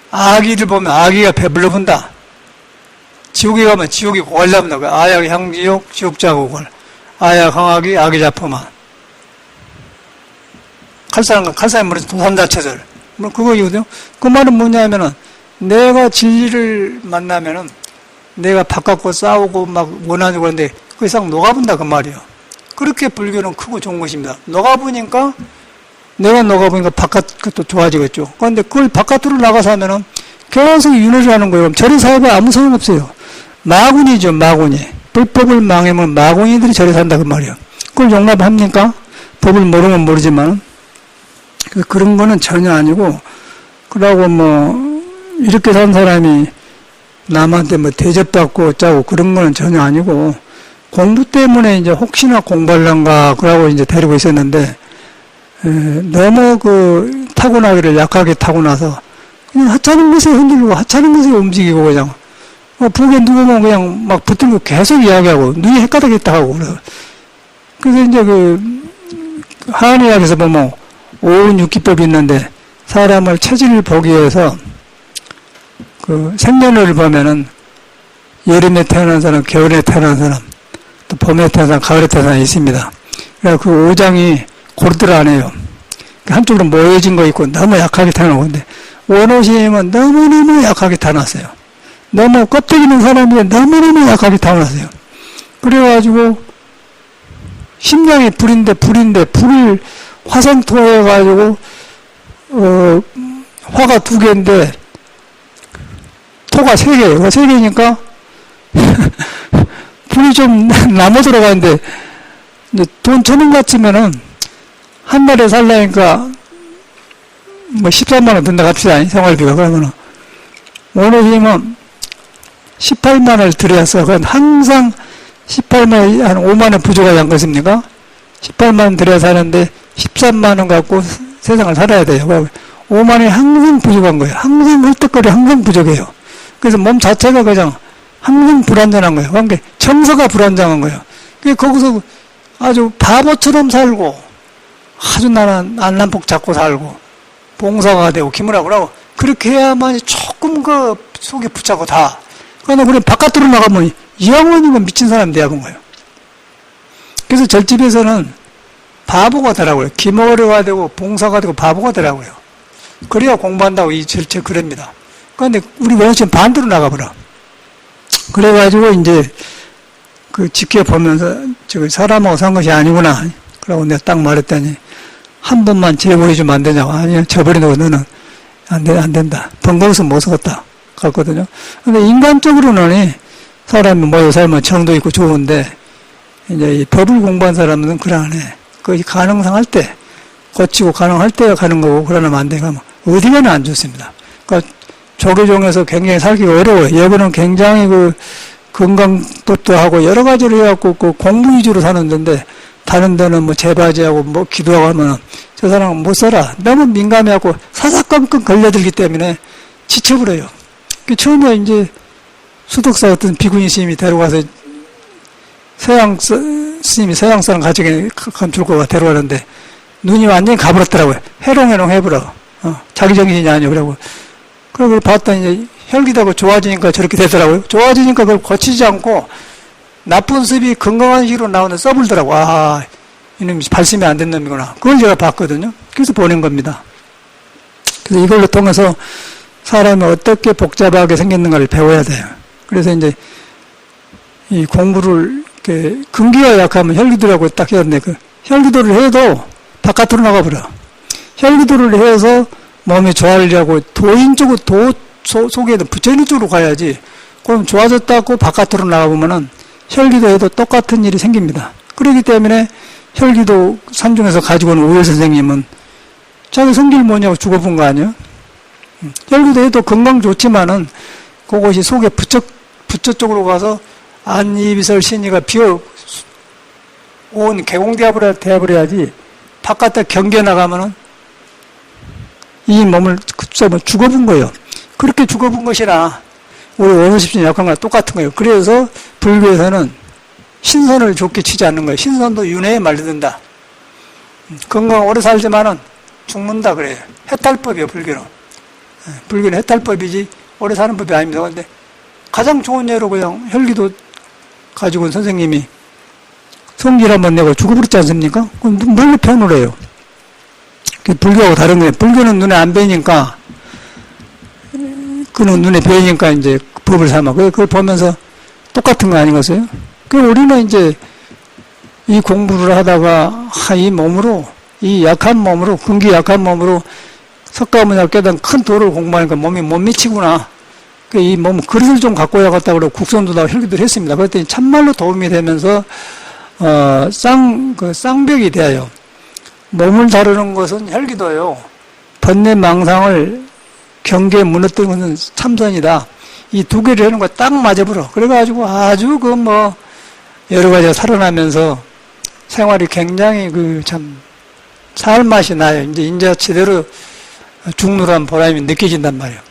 아기를 보면 아기가 배불러본다. 지옥에 가면 지옥이 고갈나본다. 아약 향지옥 지옥자고골 아약 항아기 아기 자포만 칼살이 무너져 도산자체절 뭐 그거거든요. 그 말은 뭐냐면은 내가 진리를 만나면은 내가 바깥과 싸우고 막 원하고 그런데 그 이상 녹아본다 그 말이에요. 그렇게 불교는 크고 좋은 것입니다. 녹아보니까 내가 녹아보니까 바깥 것도 좋아지겠죠. 그런데 그걸 바깥으로 나가서 하면은 계속 윤회를 하는 거예요. 그럼 절의 사업에 아무 소용없어요. 마군이죠, 마군이. 불법을 망하면 마군이들이 절에 산다 그 말이에요. 그걸 용납합니까? 법을 모르면 모르지만 그런 거는 전혀 아니고 그러고 뭐 이렇게 산 사람이 남한테 뭐 대접받고 어쩌고 그런 거는 전혀 아니고 공부 때문에 이제 혹시나 공부할란가 그러고 이제 데리고 있었는데 너무 그 타고나기를 약하게 타고나서 그냥 하찮은 것에 흔들리고 하찮은 것에 움직이고 그냥 북에 누우면 그냥 막 붙들고 계속 이야기하고 눈이 헷가닥했다 하고 그래요. 그래서 이제 그 한의학에서 보면 오운육기법이 있는데 사람을 체질을 보기 위해서 그 생년월을 보면은 여름에 태어난 사람, 겨울에 태어난 사람, 또 봄에 태어난 사람, 가을에 태어난 사람이 있습니다. 그래서 그 오장이 고르들 안 해요. 한쪽으로 모여진 거 있고 너무 약하게 태어나고 근데 원오심은 너무너무 약하게 태어났어요. 너무 껍데기 있는 사람이 너무너무 약하게 태어났어요. 그래가지고 심장이 불인데 불을 화생토해가지고 화가 2개인데 토가 3개예요. 3개니까 불이 좀 남아 들어가는데 돈 1,000원 같으면은 한 달에 살라니까 뭐 13만 원 든다 갑시다. 생활비가. 그러면은 원어지면 18만 원을 들여서 그건 항상 18만 원, 한 5만 원 부족하지 않겠습니까? 18만 원 들여 사는데 13만 원 갖고 세상을 살아야 돼요. 5만 원이 항상 부족한 거예요. 항상 헐떡거려 항상 부족해요. 그래서 몸 자체가 그냥 항상 불안정한 거예요. 그러니까 청소가 불안정한 거예요. 거기서 아주 바보처럼 살고 아주 나는 안남복 잡고 살고 봉사가 되고 기문하고 그러고 그렇게 해야만 조금 그 속에 붙잡고 다. 그러나 우리 바깥으로 나가면 영원히 미친 사람 돼야 본 거예요. 그래서 절집에서는 바보가 되라고요. 기머리가 되고 봉사가 되고 바보가 되라고요. 그래야 공부한다고 이 절체 그럽니다. 그런데 우리 원어처럼 반대로 나가버려. 그래가지고 이제 그 지켜보면서 저기 사람하고 산 것이 아니구나. 그러고 내가 딱 말했더니 한 번만 제보해주면 안 되냐고. 아니야, 저버리는 너는 안 된다. 번거로워서 못 쓰겠다. 갔거든요. 근데 인간적으로는 사람이 모여 살면 정도 있고 좋은데 이제 이 법을 공부한 사람은 그러네. 그 가능상 할 때, 고치고 가능할 때 가는 거고, 그러면 안 되고, 어디 가나 안 좋습니다. 그러니까 조계종에서 굉장히 살기가 어려워요. 여기는 굉장히 그 건강법도 하고 여러 가지로 해갖고 그 공부 위주로 사는 데인데, 다른 데는 뭐 재바지하고 뭐 기도하고 하면은 저 사람은 못 살아. 너무 민감해갖고 사사건건 걸려들기 때문에 지쳐버려요. 그 처음에 이제 수덕사 어떤 비구니 스님이 데려가서 서양 스님이 서양 사람 가족에 감출고가 데려가는데 눈이 완전히 가버렸더라고요. 해롱해롱 해버려. 자기 정신이 아니오. 그러고 봤더니 이제 혈기다고 좋아지니까 저렇게 되더라고요. 좋아지니까 그걸 고치지 않고 나쁜 습이 건강한 식으로 나오는 써불더라고. 아, 이놈이 발심이 안 된 놈이구나. 그걸 제가 봤거든요. 그래서 보낸 겁니다. 그래서 이걸로 통해서 사람이 어떻게 복잡하게 생겼는가를 배워야 돼요. 그래서 이제 이 공부를 이렇게 근기가 약하면 혈기도라고 딱 해야 그 혈기도를 해도 바깥으로 나가버려. 혈기도를 해서 몸이 좋아지려고 도인 쪽으로 도 속에도 붙여있는 쪽으로 가야지 그럼 좋아졌다고 바깥으로 나가보면은 혈기도에도 똑같은 일이 생깁니다. 그렇기 때문에 혈기도 산중에서 가지고 온 오열 선생님은 자기 성질 뭐냐고 죽어본 거 아니에요? 혈기도에도 건강 좋지만은 그것이 속에 부처 쪽으로 가서 안이비설 신이가 비어 온 개공대합을 바깥에 경계 나가면은 이 몸을 죽어본 거예요. 그렇게 죽어본 것이나 우리 원어십신 약한 거랑 똑같은 거예요. 그래서 불교에서는 신선을 좋게 치지 않는 거예요. 신선도 윤회에 말려든다. 건강 오래 살지만은 죽는다 그래요. 해탈법이에요, 불교는. 불교는 해탈법이지 오래 사는 법이 아닙니다. 그런데 가장 좋은 예로 그냥 혈기도 가지고 온 선생님이 성질 한번 내고 죽어버렸지 않습니까? 그럼 물로 표현을 해요. 불교하고 다른 거예요. 불교는 눈에 안 보이니까, 그는 눈에 보이니까 이제 법을 삼아. 그걸 보면서 똑같은 거 아니겠어요? 우리는 이제 이 공부를 하다가, 이 몸으로, 이 약한 몸으로, 근기 약한 몸으로 석가모니가 깨달은 큰 도를 공부하니까 몸이 못 미치구나. 이 몸, 그릇을 좀 갖고 와야겠다 그러고 국선도 다 혈기도를 했습니다. 그랬더니 참말로 도움이 되면서, 쌍벽이 돼요. 몸을 다루는 것은 혈기도요. 번뇌 망상을 경계에 무너뜨리는 것은 참선이다. 이 두 개를 하는 거 딱 맞아버려. 그래가지고 아주 여러 가지가 살아나면서 생활이 굉장히 살맛이 나요. 이제 제대로 죽노란 보람이 느껴진단 말이에요.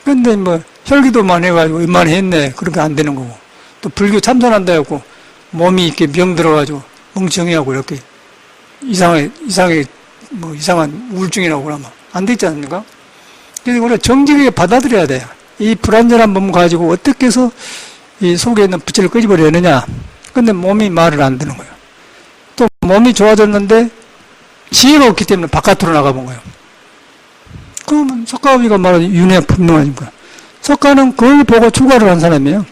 근데 혈기도만 해가지고 이만 했네. 그렇게 안 되는 거고. 또 불교 참선한다 해갖고 몸이 이렇게 병 들어가지고 멍청해하고 이렇게 이상한 우울증이라고 그러면 안 되지 않습니까? 그래서 우리가 정직하게 받아들여야 돼요. 이 불완전한 몸 가지고 어떻게 해서 이 속에 있는 부처를 끄집어내느냐. 근데 몸이 말을 안 듣는 거예요. 또 몸이 좋아졌는데 지혜가 없기 때문에 바깥으로 나가본 거예요. 그러면 석가모니가 말하는 윤회가 분명하니까. 석가는 그걸 보고 출가를 한 사람이에요.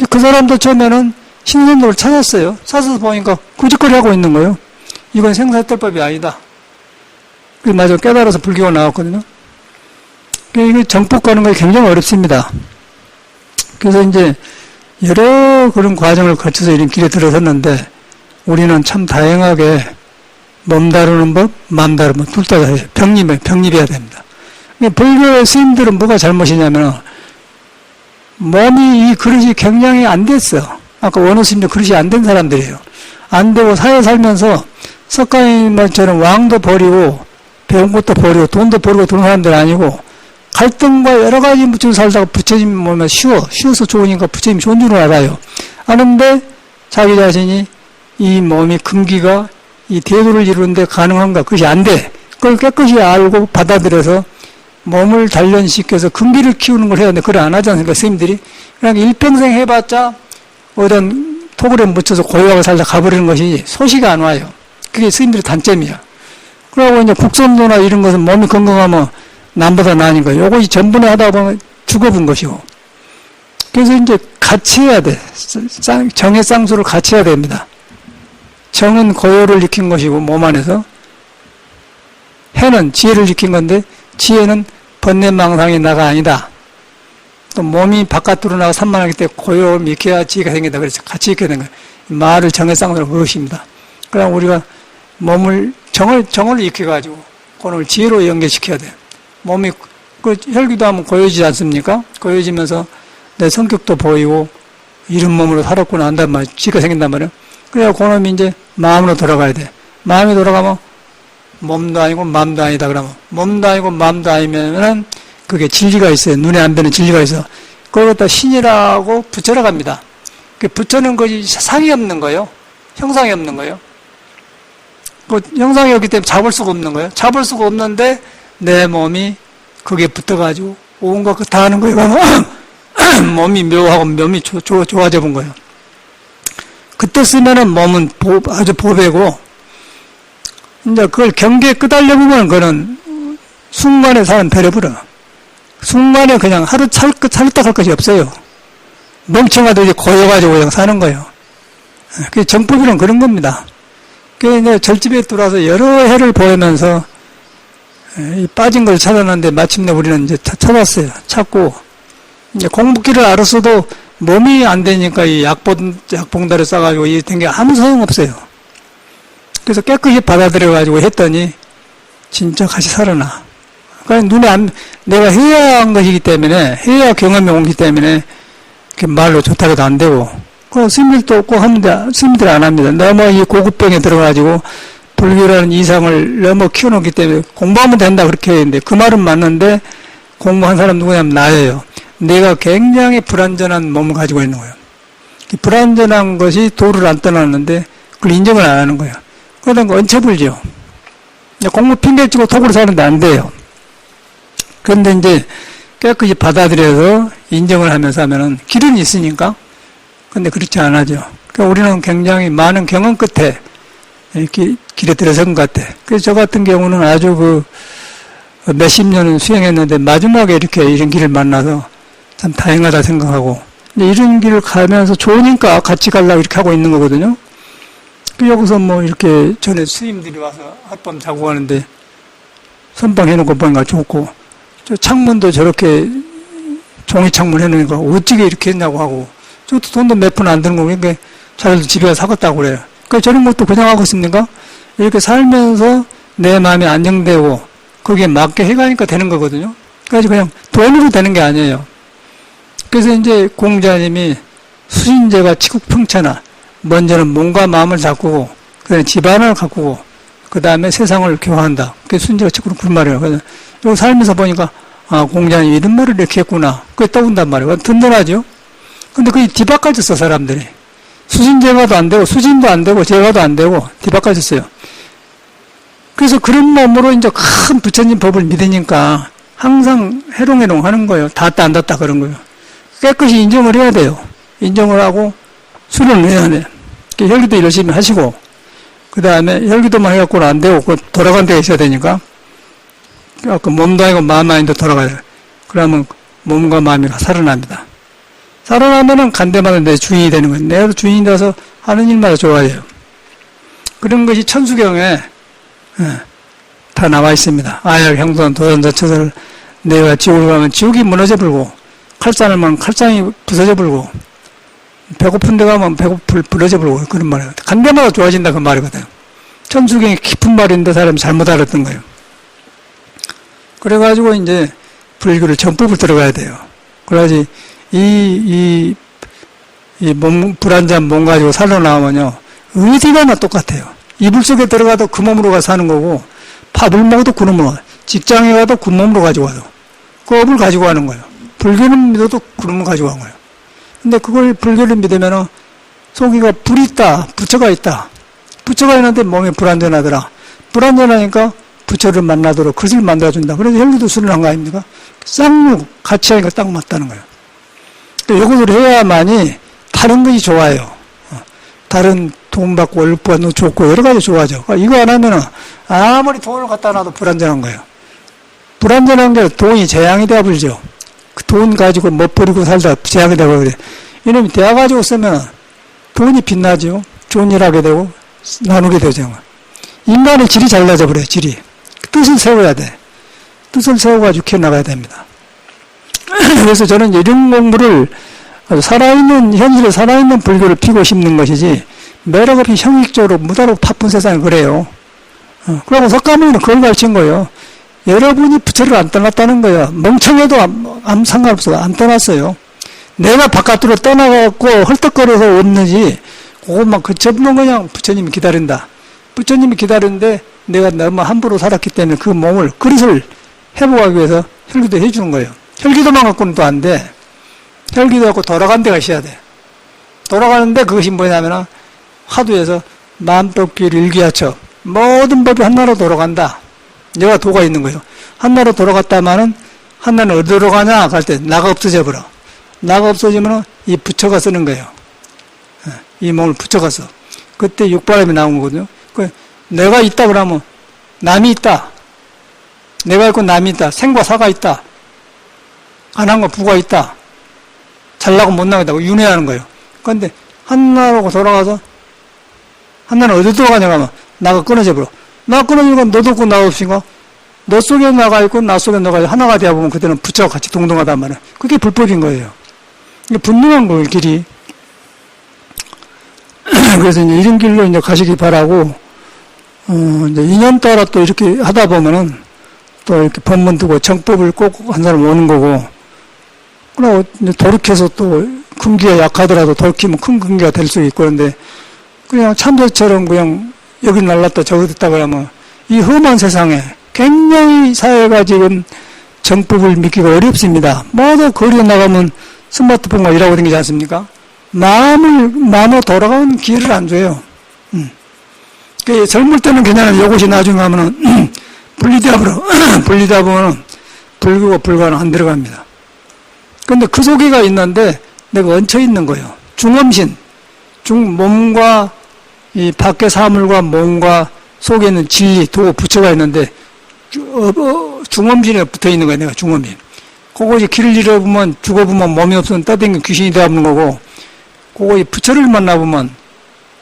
그 사람도 처음에는 신선도를 찾았어요. 찾아서 보니까 구직거리 하고 있는 거예요. 이건 생사해탈법이 아니다. 맞아 깨달아서 불교가 나왔거든요. 이게 정복하는 것이 굉장히 어렵습니다. 그래서 이제 여러 그런 과정을 거쳐서 이런 길에 들어섰는데 우리는 참 다양하게 몸 다루는 법, 마음 다루는 법 둘 다 해요. 병립해야 됩니다. 불교의 스님들은 뭐가 잘못이냐면 몸이 이 그릇이 굉장히 안 됐어. 아까 원어스님도 그릇이 안 된 사람들이에요. 안 되고 사회 살면서 석가모니처럼 왕도 버리고 배운 것도 버리고 돈도 버리고 그런 사람들 아니고 갈등과 여러 가지 묻히고 살다가 부처님 보면 쉬워서 좋으니까 부처님 좋은 줄 알아요. 아는데 자기 자신이 이 몸이 금기가 이 대도를 이루는데 가능한가? 그것이 안 돼. 그걸 깨끗이 알고 받아들여서 몸을 단련시켜서 금기를 키우는 걸 해야 되는데 그걸 안 하지 않습니까? 스님들이. 그러니까 일평생 해봤자 어떤 토굴에 묻혀서 고요하게 살다 가버리는 것이 소식이 안 와요. 그게 스님들의 단점이야. 그러고 이제 국선도나 이런 것은 몸이 건강하면 남보다 나으니까 요것이 전분에 하다 보면 죽어본 것이고. 그래서 이제 같이 해야 돼. 정의 쌍수를 같이 해야 됩니다. 정은 고요를 익힌 것이고 몸 안에서 해는 지혜를 익힌 건데 지혜는 번뇌망상이 나가 아니다. 또 몸이 바깥으로 나가 산만하기 때문에 고요를 익혀야 지혜가 생긴다. 그래서 같이 익혀야 되는 거예요. 말을 정의 쌍수로 그것입니다. 그럼 우리가 몸을 정을 익혀가지고 그걸 지혜로 연결시켜야 돼요. 몸이 혈기도 하면 고요지지 않습니까? 고요지면서 내 성격도 보이고 이런 몸으로 살았구나 한단 말이에요. 지혜가 생긴단 말이에요. 그래야 그놈이 이제 마음으로 돌아가야 돼. 마음이 돌아가면 몸도 아니고 마음도 아니다 그러면 몸도 아니고 마음도 아니면은 그게 진리가 있어요. 눈에 안 뵈는 진리가 있어. 그걸 갖다 신이라고 부처라고 합니다. 부처는 것이 상이 없는 거예요. 형상이 없는 거예요. 그 형상이 없기 때문에 잡을 수가 없는 거예요. 잡을 수가 없는데 내 몸이 그게 붙어가지고 온갖 거 다 하는 거예요. 몸이 묘하고 몸이 좋아져 본 거예요. 그때 쓰면은 몸은 아주 보배고 이제 그걸 경계에 끄달려보면 그거는 순간에 사람 배려버려. 순간에 그냥 하루 찰떡할 것이 없어요. 멍청하도 이제 고여가지고 그냥 사는 거예요. 그 정법이란 그런 겁니다. 그 이제 절집에 들어와서 여러 해를 보면서 이 빠진 걸 찾았는데 마침내 우리는 이제 찾았어요. 찾고 이제 공부길을 알았어도 몸이 안 되니까 이 약봉다를 싸가지고 이 된 게 아무 소용없어요. 그래서 깨끗이 받아들여가지고 했더니 진짜 같이 살아나. 그러니까 내가 해야 한 것이기 때문에, 해야 경험이 오기 때문에 말로 좋다고 해도 안 되고, 그 스님들도 없고 하는데 스님들 안 합니다. 너무 이 고급병에 들어가지고 불교라는 이상을 너무 키워놓기 때문에 공부하면 된다 그렇게 했는데, 그 말은 맞는데 공부한 사람 누구냐면 나예요. 내가 굉장히 불완전한 몸을 가지고 있는 거예요. 불완전한 것이 도를 안 떠났는데 그걸 인정을 안 하는 거예요. 그러니까 얹혀불죠. 공부 핑계치고 독으로 사는데 안 돼요. 그런데 이제 깨끗이 받아들여서 인정을 하면서 하면은 길은 있으니까. 근데 그렇지 않아죠. 그러니까 우리는 굉장히 많은 경험 끝에 이렇게 길에 들어선 것 같아. 그래서 저 같은 경우는 아주 몇십 년을 수행했는데 마지막에 이렇게 이런 길을 만나서 참 다행하다 생각하고, 이런 길을 가면서 좋으니까 같이 가려고 이렇게 하고 있는 거거든요. 여기서 뭐 이렇게 전에 스님들이 와서 하룻밤 자고 가는데 선방 해놓고 보니까 좋고, 저 창문도 저렇게 종이 창문 해놓으니까 어찌게 이렇게 했냐고 하고, 저것도 돈도 몇 푼 안 드는 거, 그러니까 자기도 집에 가서 사갔다고 그래요. 그러니까 저런 것도 그냥 하고 있습니까? 이렇게 살면서 내 마음이 안정되고 거기에 맞게 해가니까 되는 거거든요. 그래서 그냥 돈으로 되는 게 아니에요. 그래서 이제 공자님이 수신제가 치국평천하, 먼저는 몸과 마음을 바꾸고, 그 다음에 집안을 가꾸고, 그 다음에 세상을 교화한다. 그게 수신제가 치국으로 그런 말이에요. 그래서 이거 살면서 보니까, 아, 공자님이 이런 말을 이렇게 했구나. 그게 떠온단 말이에요. 든든하죠? 근데 그게 뒤바꿔졌어, 사람들이. 수신제가도 안 되고, 수진도 안 되고, 제가도 안 되고, 뒤바꿔졌어요. 그래서 그런 몸으로 이제 큰 부처님 법을 믿으니까 항상 해롱해롱 하는 거예요. 닿았다 안 닿았다 그런 거예요. 깨끗이 인정을 해야 돼요. 인정을 하고 수련을 해야 돼. 혈기도 열심히 하시고, 그 다음에 혈기도만 해갖고는 안 되고, 돌아간 데가 있어야 되니까, 그 몸도 아니고 마음 아닌데 돌아가야 돼. 그러면 몸과 마음이 살아납니다. 살아나면은 간대마다 내 주인이 되는 거예요. 내가 주인이 돼서 하는 일마다 좋아져요. 그런 것이 천수경에 다 나와 있습니다. 아약, 형돈, 도전자, 처설, 내가 지옥을 가면 지옥이 무너져 불고, 칼산을 가면 칼산이 부서져 불고, 배고픈 데 가면 부러져 불고, 그런 말이에요. 간대마다 좋아진다 그 말이거든요. 천수경이 깊은 말인데 사람이 잘못 알았던 거예요. 그래가지고 이제 불교를 정법을 들어가야 돼요. 그래야지 불안전 몸 가지고 살아나오면요, 어디 가나 똑같아요. 이불 속에 들어가도 그 몸으로 가서 사는 거고, 밥을 먹어도 그 몸으로 가요. 직장에 가도 그 몸으로 가지고 가도 그 업을 가지고 가는 거예요. 불교를 믿어도 그 몸을 가지고 가는 거예요. 근데 그걸 불교를 믿으면은 속이가 불이 있다, 부처가 있다. 부처가 있는데 몸이 불안전하더라. 불안전하니까 부처를 만나도록 그것을 만들어준다. 그래서 혈기도 수련한 거 아닙니까? 쌍육 같이 하니까 딱 맞다는 거예요. 이것을 해야만이 다른 것이 좋아요. 다른 돈 받고 월급 받는 좋고 여러 가지 좋아져. 이거 안 하면은 아무리 돈을 갖다 놔도 불안전한 거예요. 불안전한 게 돈이 재앙이 되어 불죠. 그 돈 가지고 못 버리고 살다 재앙이 되어 버려. 이놈이 대화 가지고 쓰면 돈이 빛나죠. 좋은 일 하게 되고 나누게 되죠. 인간의 질이 잘나져 버려요. 질이. 뜻을 세워야 돼. 뜻을 세워가지고 키워나가야 됩니다. 그래서 저는 이런 공부를 살아있는, 현실에 살아있는 불교를 피고 심는 것이지, 매력 없이 형식적으로 무다로 바쁜 세상에 그래요. 그러고 석가모니는 그걸 가르친 거예요. 여러분이 부처를 안 떠났다는 거예요. 멍청해도 아무 상관없어요. 안 떠났어요. 내가 바깥으로 떠나갖고 헐떡거려서 없는지, 그것만 그쳐보면 그냥 부처님이 기다린다. 부처님이 기다리는데 내가 너무 함부로 살았기 때문에 그 몸을, 그릇을 회복하기 위해서 혈기도 해주는 거예요. 혈기도만 갖고는 또 안 돼. 혈기도 갖고 돌아간 데가 있어야 돼. 돌아가는데 그것이 뭐냐면 화두에서 만법기를 일기하쳐 모든 법이 한나라로 돌아간다. 내가 도가 있는 거예요. 한나라로 돌아갔다마는 한나는 어디로 가냐 할 때 나가 없어져 버려. 나가 없어지면 이 부처가 쓰는 거예요. 이 몸을 부처가 써. 그때 육바람이 나온 거거든요. 내가 있다 그러면 남이 있다. 내가 있고 남이 있다. 생과 사가 있다. 가난과 부가 있다. 잘나고 못나겠다고 윤회하는 거예요. 그런데 한나라고 돌아가서 한나는 어디 들어가냐고 하면 나가 끊어져 버려. 나 끊어지니까 너도 없고 나 없으니까 너 속에 나가 있고 나 속에 너가 하나가 되어보면 그때는 부처와 같이 동등하단 말이에요. 그게 불법인 거예요. 분명한 거예요, 길이. 그래서 이제 이런 길로 이제 가시기 바라고, 이제 인연 따라 또 이렇게 하다 보면은 또 이렇게 법문 두고 정법을 꼭 한 사람 오는 거고, 그러고 이제 돌이켜서 또 금기가 약하더라도 돌이키면 큰 금기가 될 수 있고, 그런데 그냥 참새처럼 그냥 여기 날랐다 저기 됐다 그러면 이 험한 세상에 굉장히 사회가 지금 정법을 믿기가 어렵습니다. 모두 거리에 나가면 스마트폰과 일하고 다니지 않습니까? 마음으로 돌아가는 기회를 안 줘요. 그 젊을 때는 괜찮은데 이것이 나중에 하면은 분리다 보면은 불교가 불가는 안 들어갑니다. 근데 그 속에가 있는데 내가 얹혀 있는 거예요. 중엄신. 몸과 이 밖의 사물과 몸과 속에 있는 진리, 도, 부처가 있는데 중엄신에 붙어 있는 거예요. 내가 중엄신. 그것이 길을 잃어보면 죽어보면 몸이 없으면 떠댕긴 귀신이 되어보는 거고, 그거 부처를 만나보면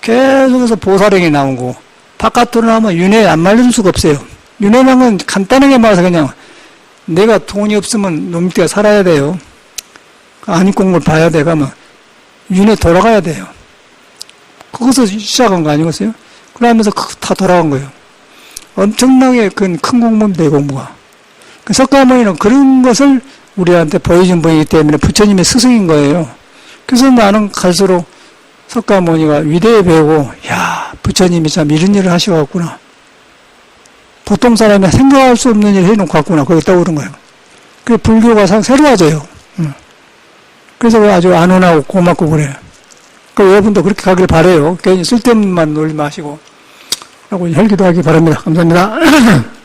계속해서 보살행이 나오고, 바깥으로 나오면 윤회에 안 말릴 수가 없어요. 윤회라는 건 간단하게 말해서 그냥 내가 돈이 없으면 놈 때가 살아야 돼요. 안익 공부를 봐야 돼. 가면 윤회 돌아가야 돼요. 거기서 시작한 거 아니겠어요? 그러면서 다 돌아간 거예요. 엄청나게 큰 공부입니다, 이 공부가. 석가모니는 그런 것을 우리한테 보여준 분이기 때문에 부처님의 스승인 거예요. 그래서 나는 갈수록 석가모니가 위대해 배우고, 야, 부처님이 참 이런 일을 하셔갖구나. 보통 사람이 생각할 수 없는 일을 해놓고 갔구나. 거기 떠오른 거예요. 그래서 불교가 새로워져요. 그래서 아주 안온하고 고맙고 그래요. 그 여러분도 그렇게 가길 바라요. 괜히 쓸데없는 말 놀지 마시고. 하고 혈기도 하기 바랍니다. 감사합니다.